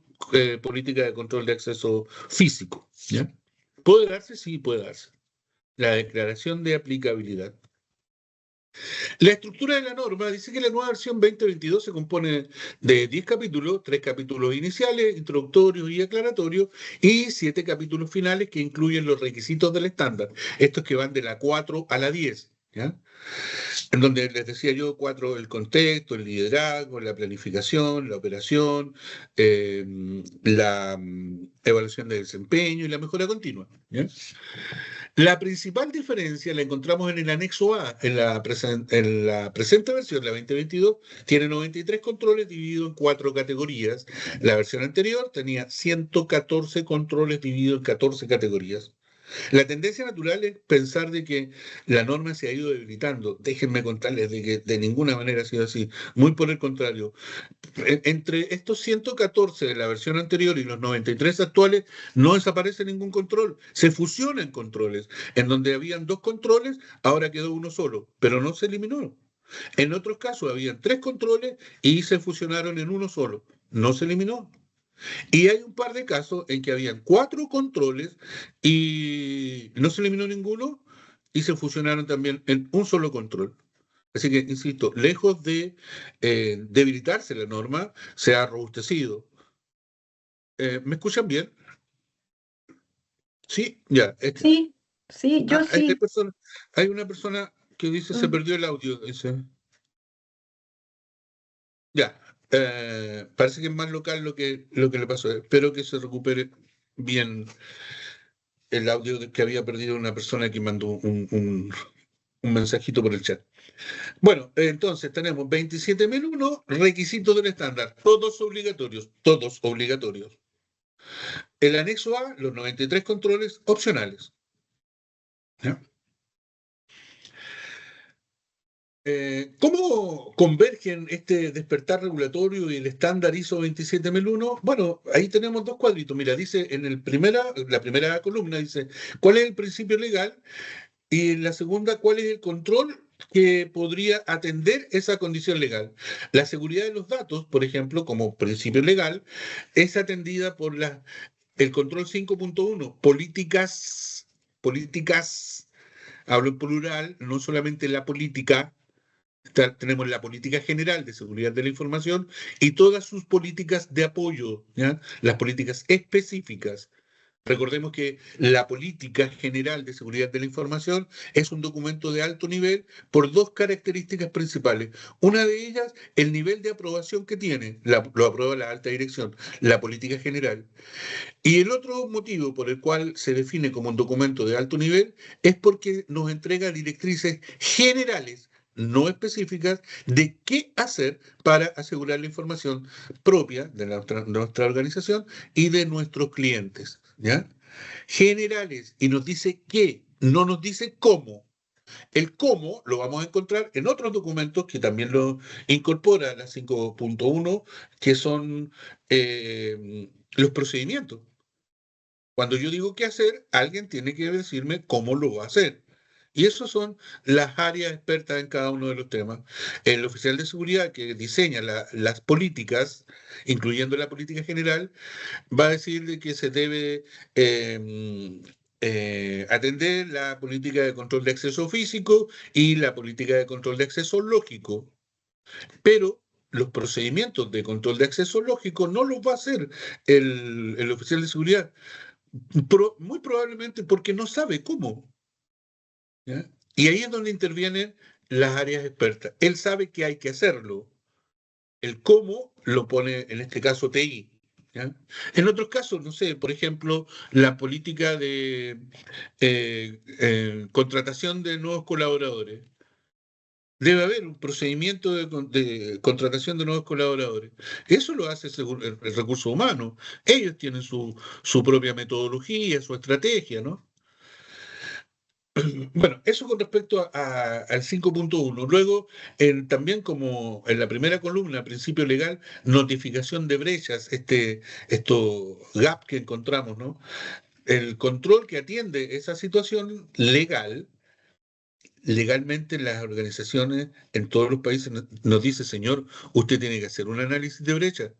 política de control de acceso físico, ¿ya? ¿Puede darse? Sí, puede darse. La declaración de aplicabilidad. La estructura de la norma dice que la nueva versión 2022 se compone de 10 capítulos, 3 capítulos iniciales, introductorios y aclaratorios, y 7 capítulos finales que incluyen los requisitos del estándar, estos que van de la 4 a la 10, ¿ya? En donde les decía yo, 4, el contexto, el liderazgo, la planificación, la operación, la evaluación de desempeño y la mejora continua, ¿ya? La principal diferencia la encontramos en el anexo A, en la presente versión, la 2022, tiene 93 controles divididos en 4 categorías. La versión anterior tenía 114 controles divididos en 14 categorías. La tendencia natural es pensar de que la norma se ha ido debilitando. Déjenme contarles de que de ninguna manera ha sido así. Muy por el contrario. Entre estos 114 de la versión anterior y los 93 actuales, no desaparece ningún control. Se fusionan controles. En donde habían 2 controles, ahora quedó uno solo, pero no se eliminó. En otros casos habían 3 controles y se fusionaron en uno solo. No se eliminó. Y hay un par de casos en que habían 4 controles y no se eliminó ninguno y se fusionaron también en un solo control. Así que, insisto, lejos de debilitarse la norma, se ha robustecido. ¿Me escuchan bien? Sí, ya. Sí, sí, yo sí. Hay una persona que dice se Mm. perdió el audio. Dice, ya. Parece que es más local lo que le pasó. Espero que se recupere bien el audio que había perdido una persona que mandó un mensajito por el chat. Bueno, entonces tenemos 27.001 requisitos del estándar, todos obligatorios, todos obligatorios. El anexo A, los 93 controles opcionales. ¿Ya? ¿Cómo convergen este despertar regulatorio y el estándar ISO 27001? Bueno, ahí tenemos 2 cuadritos. Mira, dice en la primera columna, dice, ¿cuál es el principio legal? Y en la segunda, ¿cuál es el control que podría atender esa condición legal? La seguridad de los datos, por ejemplo, como principio legal, es atendida por el control 5.1, políticas, hablo en plural, no solamente la política. Tenemos la política general de seguridad de la información y todas sus políticas de apoyo, ¿ya? Las políticas específicas. Recordemos que la política general de seguridad de la información es un documento de alto nivel por 2 características principales. Una de ellas, el nivel de aprobación que tiene, lo aprueba la alta dirección, la política general. Y el otro motivo por el cual se define como un documento de alto nivel es porque nos entrega directrices generales, no específicas, de qué hacer para asegurar la información propia de nuestra organización y de nuestros clientes, ¿ya? Generales, y nos dice qué, no nos dice cómo. El cómo lo vamos a encontrar en otros documentos que también lo incorpora la 5.1, que son los procedimientos. Cuando yo digo qué hacer, alguien tiene que decirme cómo lo va a hacer. Y esas son las áreas expertas en cada uno de los temas. El oficial de seguridad que diseña las políticas, incluyendo la política general, va a decir de que se debe atender la política de control de acceso físico y la política de control de acceso lógico. Pero los procedimientos de control de acceso lógico no los va a hacer el oficial de seguridad. Muy probablemente porque no sabe cómo, ¿ya? Y ahí es donde intervienen las áreas expertas. Él sabe que hay que hacerlo. El cómo lo pone, en este caso, TI. ¿Ya? En otros casos, no sé, por ejemplo, la política de contratación de nuevos colaboradores. Debe haber un procedimiento de contratación de nuevos colaboradores. Eso lo hace el recurso humano. Ellos tienen su propia metodología, su estrategia, ¿no? Bueno, eso con respecto al 5.1. Luego, también como en la primera columna, principio legal, notificación de brechas, esto gap que encontramos, ¿no? El control que atiende esa situación legalmente las organizaciones en todos los países nos dice, señor, usted tiene que hacer un análisis de brecha,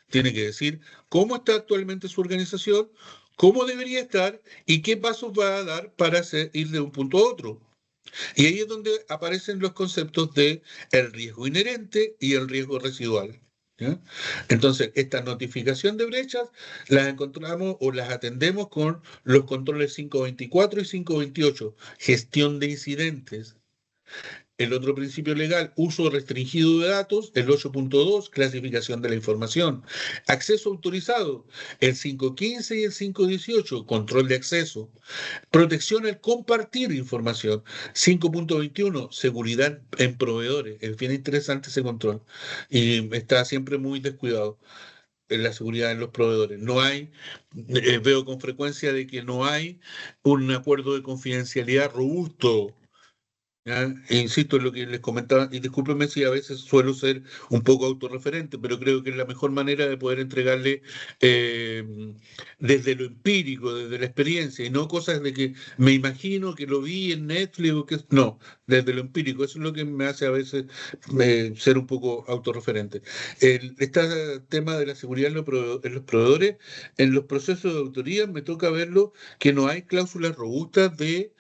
tiene que decir cómo está actualmente su organización, cómo debería estar y qué pasos va a dar para ir de un punto a otro. Y ahí es donde aparecen los conceptos de el riesgo inherente y el riesgo residual. ¿Ya? Entonces, esta notificación de brechas las encontramos o las atendemos con los controles 524 y 528, gestión de incidentes. El otro principio legal, uso restringido de datos, el 8.2, clasificación de la información. Acceso autorizado, el 5.15 y el 5.18, control de acceso. Protección al compartir información. 5.21, seguridad en proveedores. Es bien interesante ese control. Y está siempre muy descuidado en la seguridad en los proveedores. No hay, veo con frecuencia de que no hay un acuerdo de confidencialidad robusto. ¿Ya? E insisto en lo que les comentaba, y discúlpenme si a veces suelo ser un poco autorreferente, pero creo que es la mejor manera de poder entregarle eh, desde lo empírico, desde la experiencia, y no cosas de que me imagino que lo vi en Netflix o que no, desde lo empírico. Eso es lo que me hace a veces ser un poco autorreferente. Este tema de la seguridad en los proveedores, en los procesos de autoría, me toca verlo que no hay cláusulas robustas de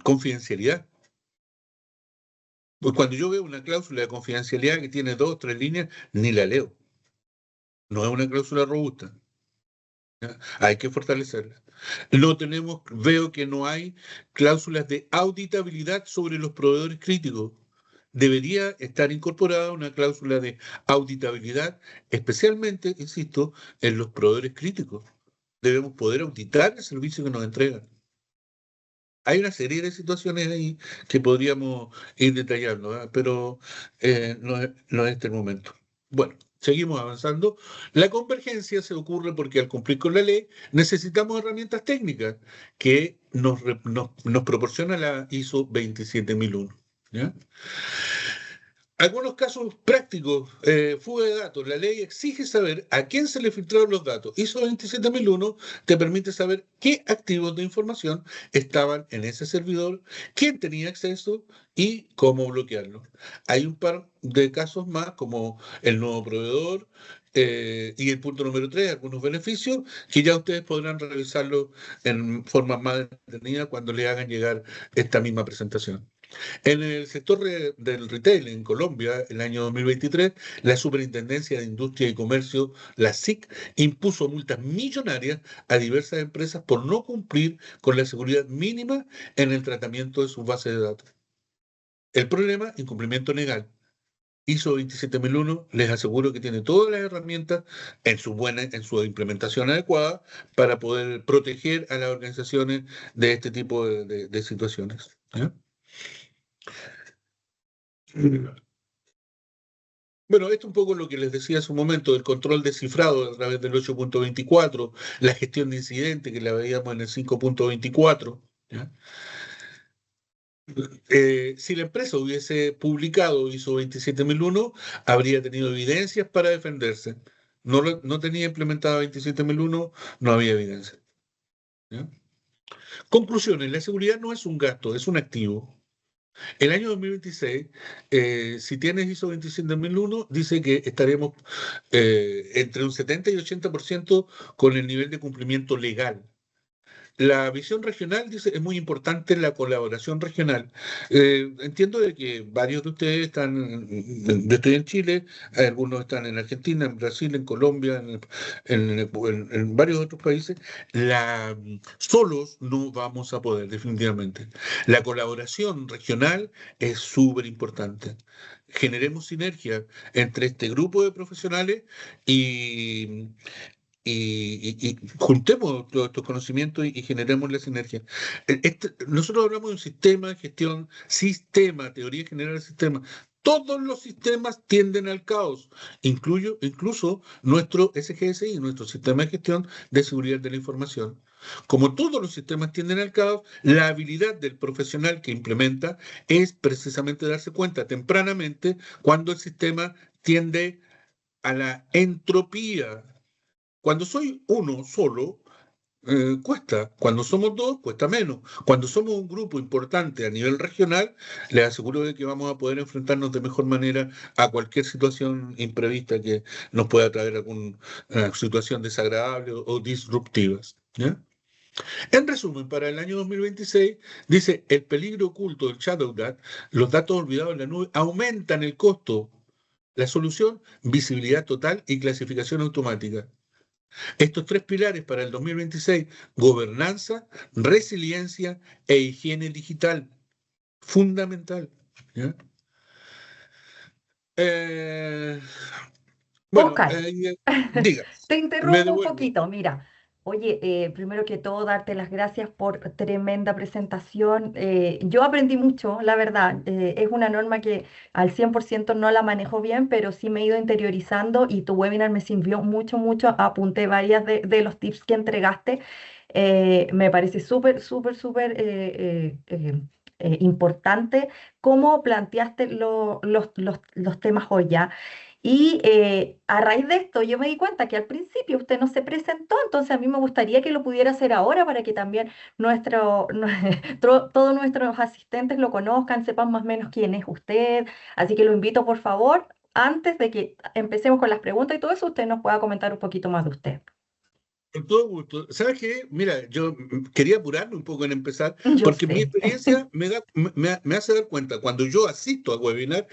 confidencialidad. Pues cuando yo veo una cláusula de confidencialidad que tiene dos o tres líneas, ni la leo. No es una cláusula robusta. ¿Ya? Hay que fortalecerla. No tenemos, veo que no hay cláusulas de auditabilidad sobre los proveedores críticos. Debería estar incorporada una cláusula de auditabilidad, especialmente, insisto, en los proveedores críticos. Debemos poder auditar el servicio que nos entregan. Hay una serie de situaciones ahí que podríamos ir detallando, ¿eh? Pero no es este el momento. Bueno, seguimos avanzando. La convergencia se ocurre porque al cumplir con la ley necesitamos herramientas técnicas que nos proporciona la ISO 27001. ¿Ya? Algunos casos prácticos, fuga de datos. La ley exige saber a quién se le filtraron los datos. ISO 27001 te permite saber qué activos de información estaban en ese servidor, quién tenía acceso y cómo bloquearlo. Hay un par de casos más, como el nuevo proveedor y el punto número 3, algunos beneficios, que ya ustedes podrán revisarlo en forma más detenida cuando le hagan llegar esta misma presentación. En el sector del retail en Colombia, el año 2023, la Superintendencia de Industria y Comercio, la SIC, impuso multas millonarias a diversas empresas por no cumplir con la seguridad mínima en el tratamiento de sus bases de datos. El problema, incumplimiento legal. ISO 27001 les aseguro que tiene todas las herramientas en su implementación adecuada para poder proteger a las organizaciones de este tipo de situaciones. ¿Ya? Bueno, esto es un poco lo que les decía hace un momento, el control de cifrado a través del 8.24, la gestión de incidentes que la veíamos en el 5.24. ¿Ya? Si la empresa hubiese publicado ISO 27001, habría tenido evidencias para defenderse. No tenía implementada 27001, no había evidencia. ¿Ya? Conclusiones, la seguridad no es un gasto, es un activo. El año 2026, si tienes ISO 27001, dice que estaremos entre un 70 y 80% con el nivel de cumplimiento legal. La visión regional, dice, es muy importante la colaboración regional. Entiendo de que varios de ustedes están, yo estoy en Chile, algunos están en Argentina, en Brasil, en Colombia, en varios otros países. Solos no vamos a poder, definitivamente. La colaboración regional es súper importante. Generemos sinergia entre este grupo de profesionales y y juntemos todos estos conocimientos y generemos la sinergia. Nosotros hablamos de un sistema de gestión, teoría general del sistema. Todos los sistemas tienden al caos, incluso nuestro SGSI, nuestro sistema de gestión de seguridad de la información. Como todos los sistemas tienden al caos, la habilidad del profesional que implementa es precisamente darse cuenta tempranamente cuando el sistema tiende a la entropía. Cuando soy uno solo, cuesta. Cuando somos dos, cuesta menos. Cuando somos un grupo importante a nivel regional, les aseguro de que vamos a poder enfrentarnos de mejor manera a cualquier situación imprevista que nos pueda traer alguna situación desagradable o disruptiva. ¿Ya? En resumen, para el año 2026, dice, el peligro oculto del Shadow DAT, los datos olvidados en la nube, aumentan el costo. La solución, visibilidad total y clasificación automática. Estos tres pilares para el 2026, gobernanza, resiliencia e higiene digital, fundamental. ¿Ya? Eh, bueno, Oscar, diga, te me interrumpo un devuelvo. poquito. Mira, oye, primero que todo, darte las gracias por tremenda presentación. Yo aprendí mucho, la verdad. Es una norma que al 100% no la manejo bien, pero sí me he ido interiorizando y tu webinar me sirvió mucho, mucho. Apunté varias de los tips que entregaste. Me parece súper, súper, súper importante cómo planteaste los temas hoy ya. Y a raíz de esto yo me di cuenta que al principio usted no se presentó, entonces a mí me gustaría que lo pudiera hacer ahora para que también todos nuestros asistentes lo conozcan, sepan más o menos quién es usted. Así que lo invito, por favor, antes de que empecemos con las preguntas y todo eso, usted nos pueda comentar un poquito más de usted. Con todo gusto. ¿Sabes qué? Mira, yo quería apurarme un poco en empezar, Yo porque mi sé. experiencia me hace dar cuenta, cuando yo asisto a webinar,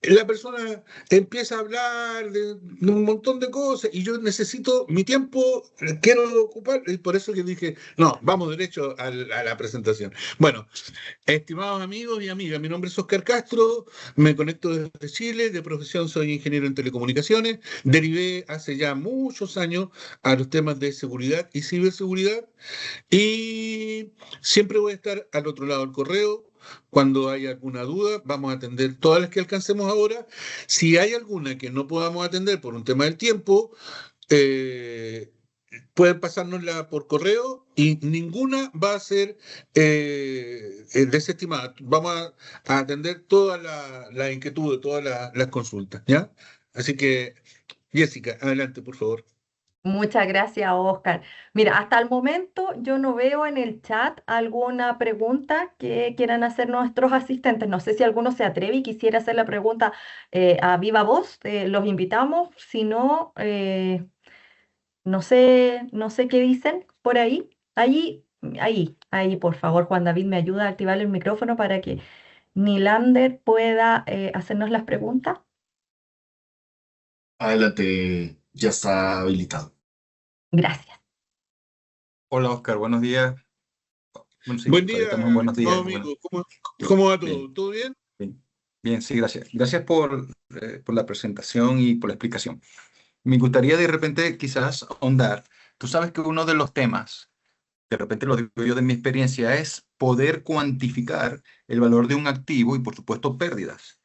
la persona empieza a hablar de un montón de cosas y yo necesito mi tiempo, quiero ocupar, y por eso que dije, no, vamos derecho a la presentación. Bueno, estimados amigos y amigas, mi nombre es Oscar Castro, me conecto desde Chile, de profesión soy ingeniero en telecomunicaciones, derivé hace ya muchos años a los temas de seguridad y ciberseguridad y siempre voy a estar al otro lado del correo. Cuando haya alguna duda, vamos a atender todas las que alcancemos ahora. Si hay alguna que no podamos atender por un tema del tiempo, eh, pueden pasárnosla por correo y ninguna va a ser desestimada. Vamos a atender todas las inquietudes, todas las consultas, ¿ya? Así que, Jessica, adelante, por favor. Muchas gracias, Oscar. Mira, hasta el momento yo no veo en el chat alguna pregunta que quieran hacer nuestros asistentes. No sé si alguno se atreve y quisiera hacer la pregunta a viva voz. Los invitamos. Si no, no sé qué dicen por ahí. Ahí, por favor, Juan David, me ayuda a activar el micrófono para que Nilander pueda hacernos las preguntas. Adelante, ya está habilitado. Gracias. Hola Oscar, buenos días. Bueno, sí, Buen todavía día, estamos en buenos días. estimado Bueno, amigo. ¿Cómo va bien, todo? ¿Todo bien? bien, bien, sí, gracias. Gracias por la presentación y por la explicación. Me gustaría de repente quizás ahondar. Tú sabes que uno de los temas, de repente lo digo yo de mi experiencia, es poder cuantificar el valor de un activo y por supuesto pérdidas.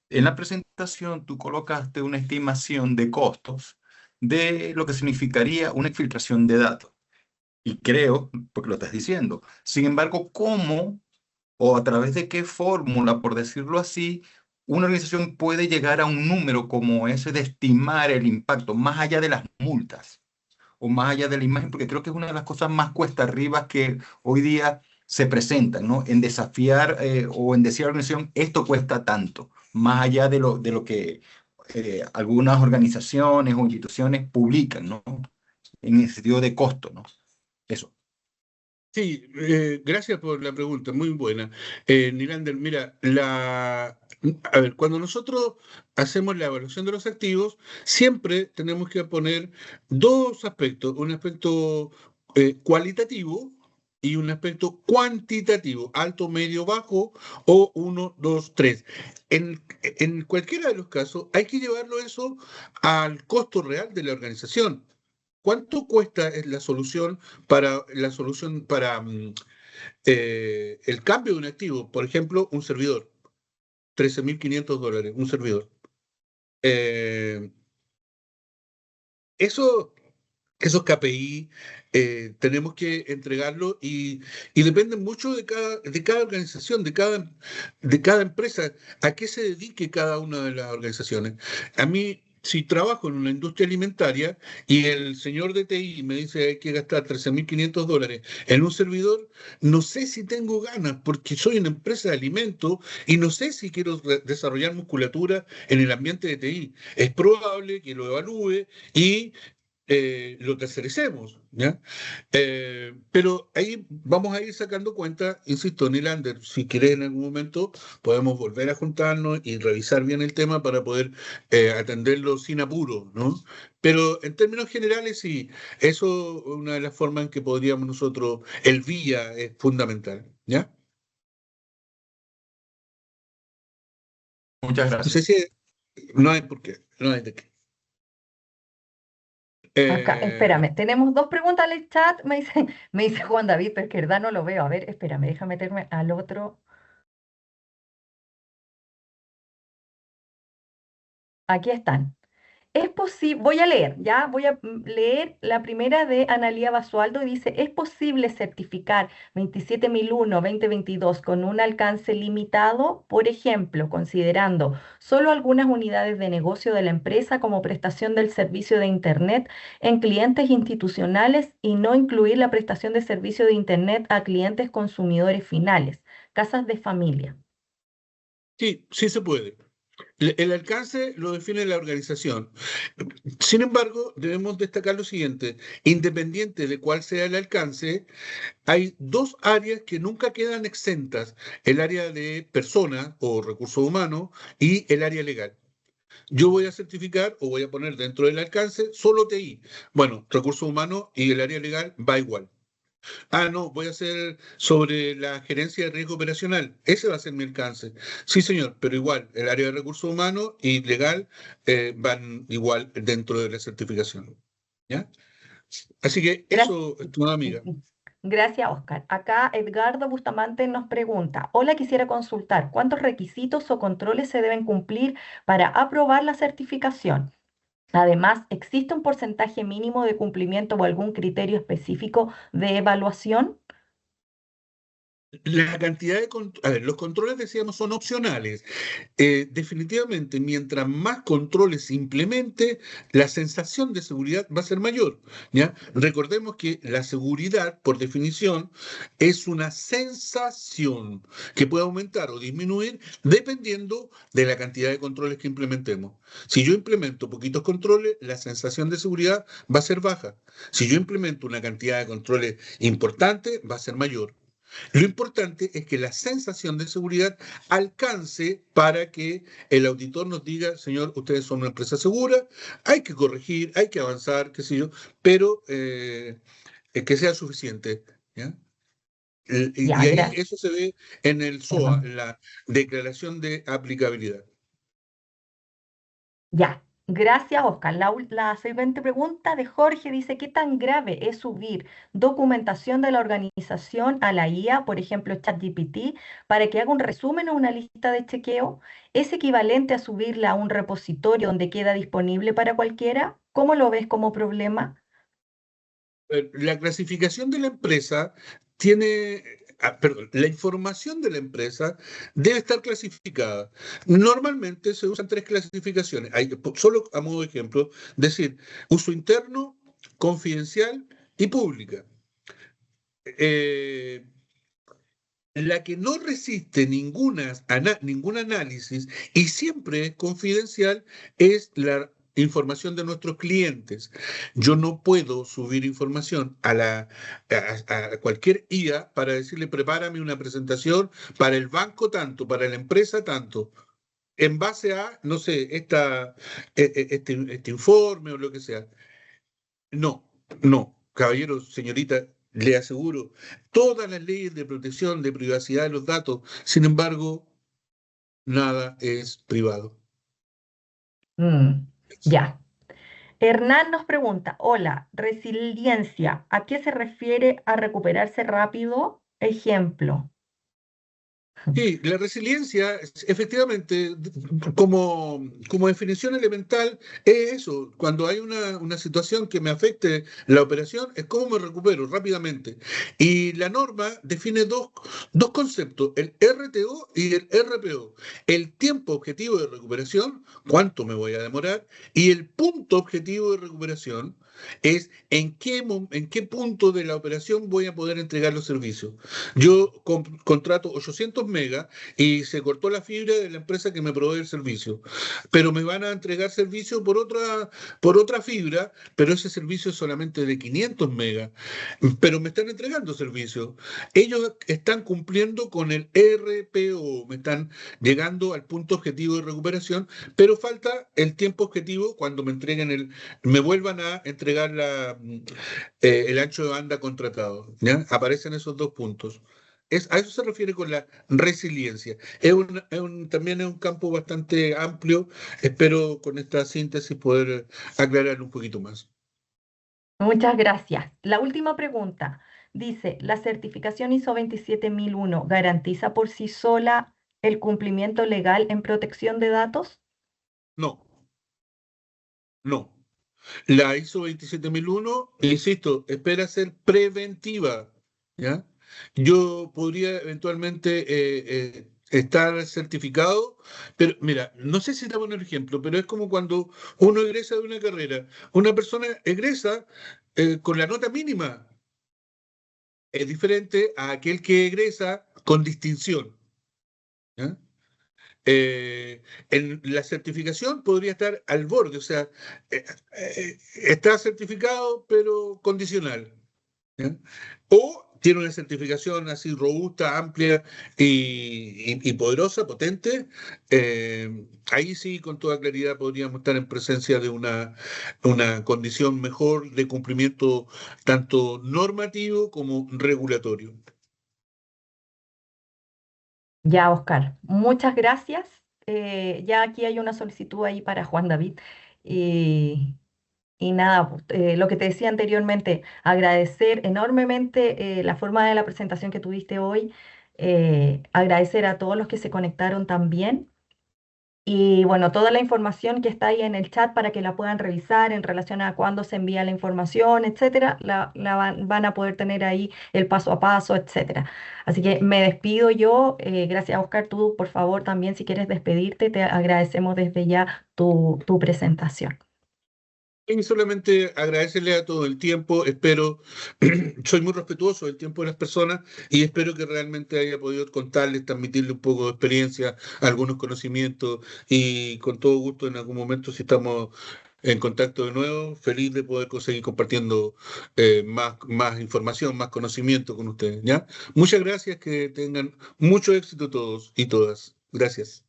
En la presentación tú colocaste una estimación de costos de lo que significaría una exfiltración de datos. Y creo, porque lo estás diciendo. Sin embargo, ¿cómo o a través de qué fórmula, por decirlo así, una organización puede llegar a un número como ese de estimar el impacto, más allá de las multas o más allá de la imagen? Porque creo que es una de las cosas más cuesta arriba que hoy día se presentan, ¿no? En desafiar o en decir a la organización, esto cuesta tanto, más allá de lo que algunas organizaciones o instituciones publican, ¿no? En el sentido de costo, ¿no? Eso. Sí, gracias por la pregunta, muy buena. Nilander, mira, a ver, cuando nosotros hacemos la evaluación de los activos, siempre tenemos que poner dos aspectos, un aspecto cualitativo y un aspecto cuantitativo, alto, medio, bajo o uno, dos, tres. En cualquiera de los casos hay que llevarlo eso al costo real de la organización. ¿Cuánto cuesta la solución para el cambio de un activo? Por ejemplo, un servidor, $13.500, un servidor. Eh, eso, esos KPI tenemos que entregarlo y dependen mucho de cada organización, de cada empresa, a qué se dedique cada una de las organizaciones. A mí, si trabajo en una industria alimentaria y el señor de TI me dice que hay que gastar $13.500 en un servidor, no sé si tengo ganas porque soy una empresa de alimentos y no sé si quiero desarrollar musculatura en el ambiente de TI. Es probable que lo evalúe y lo tercericemos, ¿ya? Pero ahí vamos a ir sacando cuenta, insisto, Nylander, si quieres en algún momento podemos volver a juntarnos y revisar bien el tema para poder atenderlo sin apuro, ¿no? Pero en términos generales, sí, eso es una de las formas en que podríamos nosotros, el vía es fundamental, ¿ya? Muchas No sé gracias. si no hay por qué, no hay de qué. Acá, Eh, espérame, tenemos dos preguntas en el chat, me dice Juan David, pero es que verdad no lo veo. A ver, espérame, déjame meterme al otro. Aquí están. Es posible, voy a leer, ya, voy a leer la primera de Analía Basualdo y dice, ¿es posible certificar 27001-2022 con un alcance limitado? Por ejemplo, considerando solo algunas unidades de negocio de la empresa como prestación del servicio de Internet en clientes institucionales y no incluir la prestación de servicio de Internet a clientes consumidores finales, casas de familia. sí, sí se puede. El alcance lo define la organización. Sin embargo, debemos destacar lo siguiente: independiente de cuál sea el alcance, hay dos áreas que nunca quedan exentas: el área de personas o recursos humanos y el área legal. Yo voy a certificar o voy a poner dentro del alcance solo TI. Bueno, recursos humanos y el área legal va igual. Ah, no, voy a hacer sobre la gerencia de riesgo operacional. Ese va a ser mi alcance. Sí, señor, pero igual, el área de recursos humanos y legal van igual dentro de la certificación. ¿Ya? Así que Gracias. eso, estimada amiga. Gracias, Oscar. Acá Edgardo Bustamante nos pregunta, hola, quisiera consultar, ¿cuántos requisitos o controles se deben cumplir para aprobar la certificación? Además, ¿existe un porcentaje mínimo de cumplimiento o algún criterio específico de evaluación? La cantidad de a ver, los controles decíamos son opcionales. Definitivamente, mientras más controles se implemente, la sensación de seguridad va a ser mayor, ¿ya? Recordemos que la seguridad, por definición, es una sensación que puede aumentar o disminuir dependiendo de la cantidad de controles que implementemos. Si yo implemento poquitos controles, la sensación de seguridad va a ser baja. Si yo implemento una cantidad de controles importante, va a ser mayor. Lo importante es que la sensación de seguridad alcance para que el auditor nos diga, señor, ustedes son una empresa segura, hay que corregir, hay que avanzar, qué sé yo, pero que sea suficiente, ¿ya? Y Ya, ahí gracias. eso se ve en el SOA, en la declaración de aplicabilidad. Ya, gracias, Oscar. La siguiente pregunta de Jorge dice, ¿qué tan grave es subir documentación de la organización a la IA, por ejemplo, ChatGPT, para que haga un resumen o una lista de chequeo? ¿Es equivalente a subirla a un repositorio donde queda disponible para cualquiera? ¿Cómo lo ves como problema? La clasificación de la empresa tiene, perdón, la información de la empresa debe estar clasificada. Normalmente se usan tres clasificaciones. Solo a modo de ejemplo, decir uso interno, confidencial y pública. Eh, la que no resiste ningún análisis y siempre es confidencial es la información de nuestros clientes. Yo no puedo subir información a cualquier IA para decirle, prepárame una presentación para el banco tanto, para la empresa tanto, en base a, no sé, este informe o lo que sea. No, no, caballero, señorita, le aseguro, todas las leyes de protección de privacidad de los datos, sin embargo, nada es privado. Mm, ya. Hernán nos pregunta, hola, resiliencia, ¿a qué se refiere a recuperarse rápido? Ejemplo. Sí, la resiliencia, efectivamente, como definición elemental, es eso. Cuando hay una situación que me afecte la operación, es cómo me recupero rápidamente. Y la norma define dos conceptos, el RTO y el RPO. El tiempo objetivo de recuperación, cuánto me voy a demorar, y el punto objetivo de recuperación es en qué punto de la operación voy a poder entregar los servicios. Yo contrato 800 megas y se cortó la fibra de la empresa que me provee el servicio, pero me van a entregar servicio por otra fibra, pero ese servicio es solamente de 500 megas, pero me están entregando servicio. Ellos están cumpliendo con el RPO, me están llegando al punto objetivo de recuperación, pero falta el tiempo objetivo cuando me vuelvan a entregar el ancho de banda contratado. ¿Ya? Aparecen esos dos puntos. A eso se refiere con la resiliencia. También es un campo bastante amplio. Espero con esta síntesis poder aclarar un poquito más. Muchas gracias. La última pregunta. Dice, ¿la certificación ISO 27001 garantiza por sí sola el cumplimiento legal en protección de datos? No, no. La ISO 27001, insisto, espera ser preventiva, ¿ya? Yo podría eventualmente estar certificado, pero mira, no sé si te voy a poner un ejemplo, pero es como cuando uno egresa de una carrera. Una persona egresa con la nota mínima, es diferente a aquel que egresa con distinción, ¿ya? En la certificación podría estar al borde, o sea, está certificado pero condicional, ¿ya? O tiene una certificación así robusta, amplia y poderosa, potente. Ahí sí, con toda claridad, podríamos estar en presencia de una condición mejor de cumplimiento tanto normativo como regulatorio. Ya, Oscar, muchas gracias. Ya aquí hay una solicitud ahí para Juan David. Y, y nada, pues, lo que te decía anteriormente, agradecer enormemente la forma de la presentación que tuviste hoy, agradecer a todos los que se conectaron también. Y bueno, toda la información que está ahí en el chat para que la puedan revisar en relación a cuándo se envía la información, etcétera, van a poder tener ahí el paso a paso, etcétera. Así que me despido yo. Gracias, Oscar. Tú, por favor, también si quieres despedirte, te agradecemos desde ya tu presentación. Y solamente agradecerle a todo el tiempo, soy muy respetuoso del tiempo de las personas y espero que realmente haya podido contarles, transmitirle un poco de experiencia, algunos conocimientos y con todo gusto en algún momento si estamos en contacto de nuevo, feliz de poder seguir compartiendo más información, más conocimiento con ustedes, ¿ya? Muchas gracias, que tengan mucho éxito todos y todas. Gracias.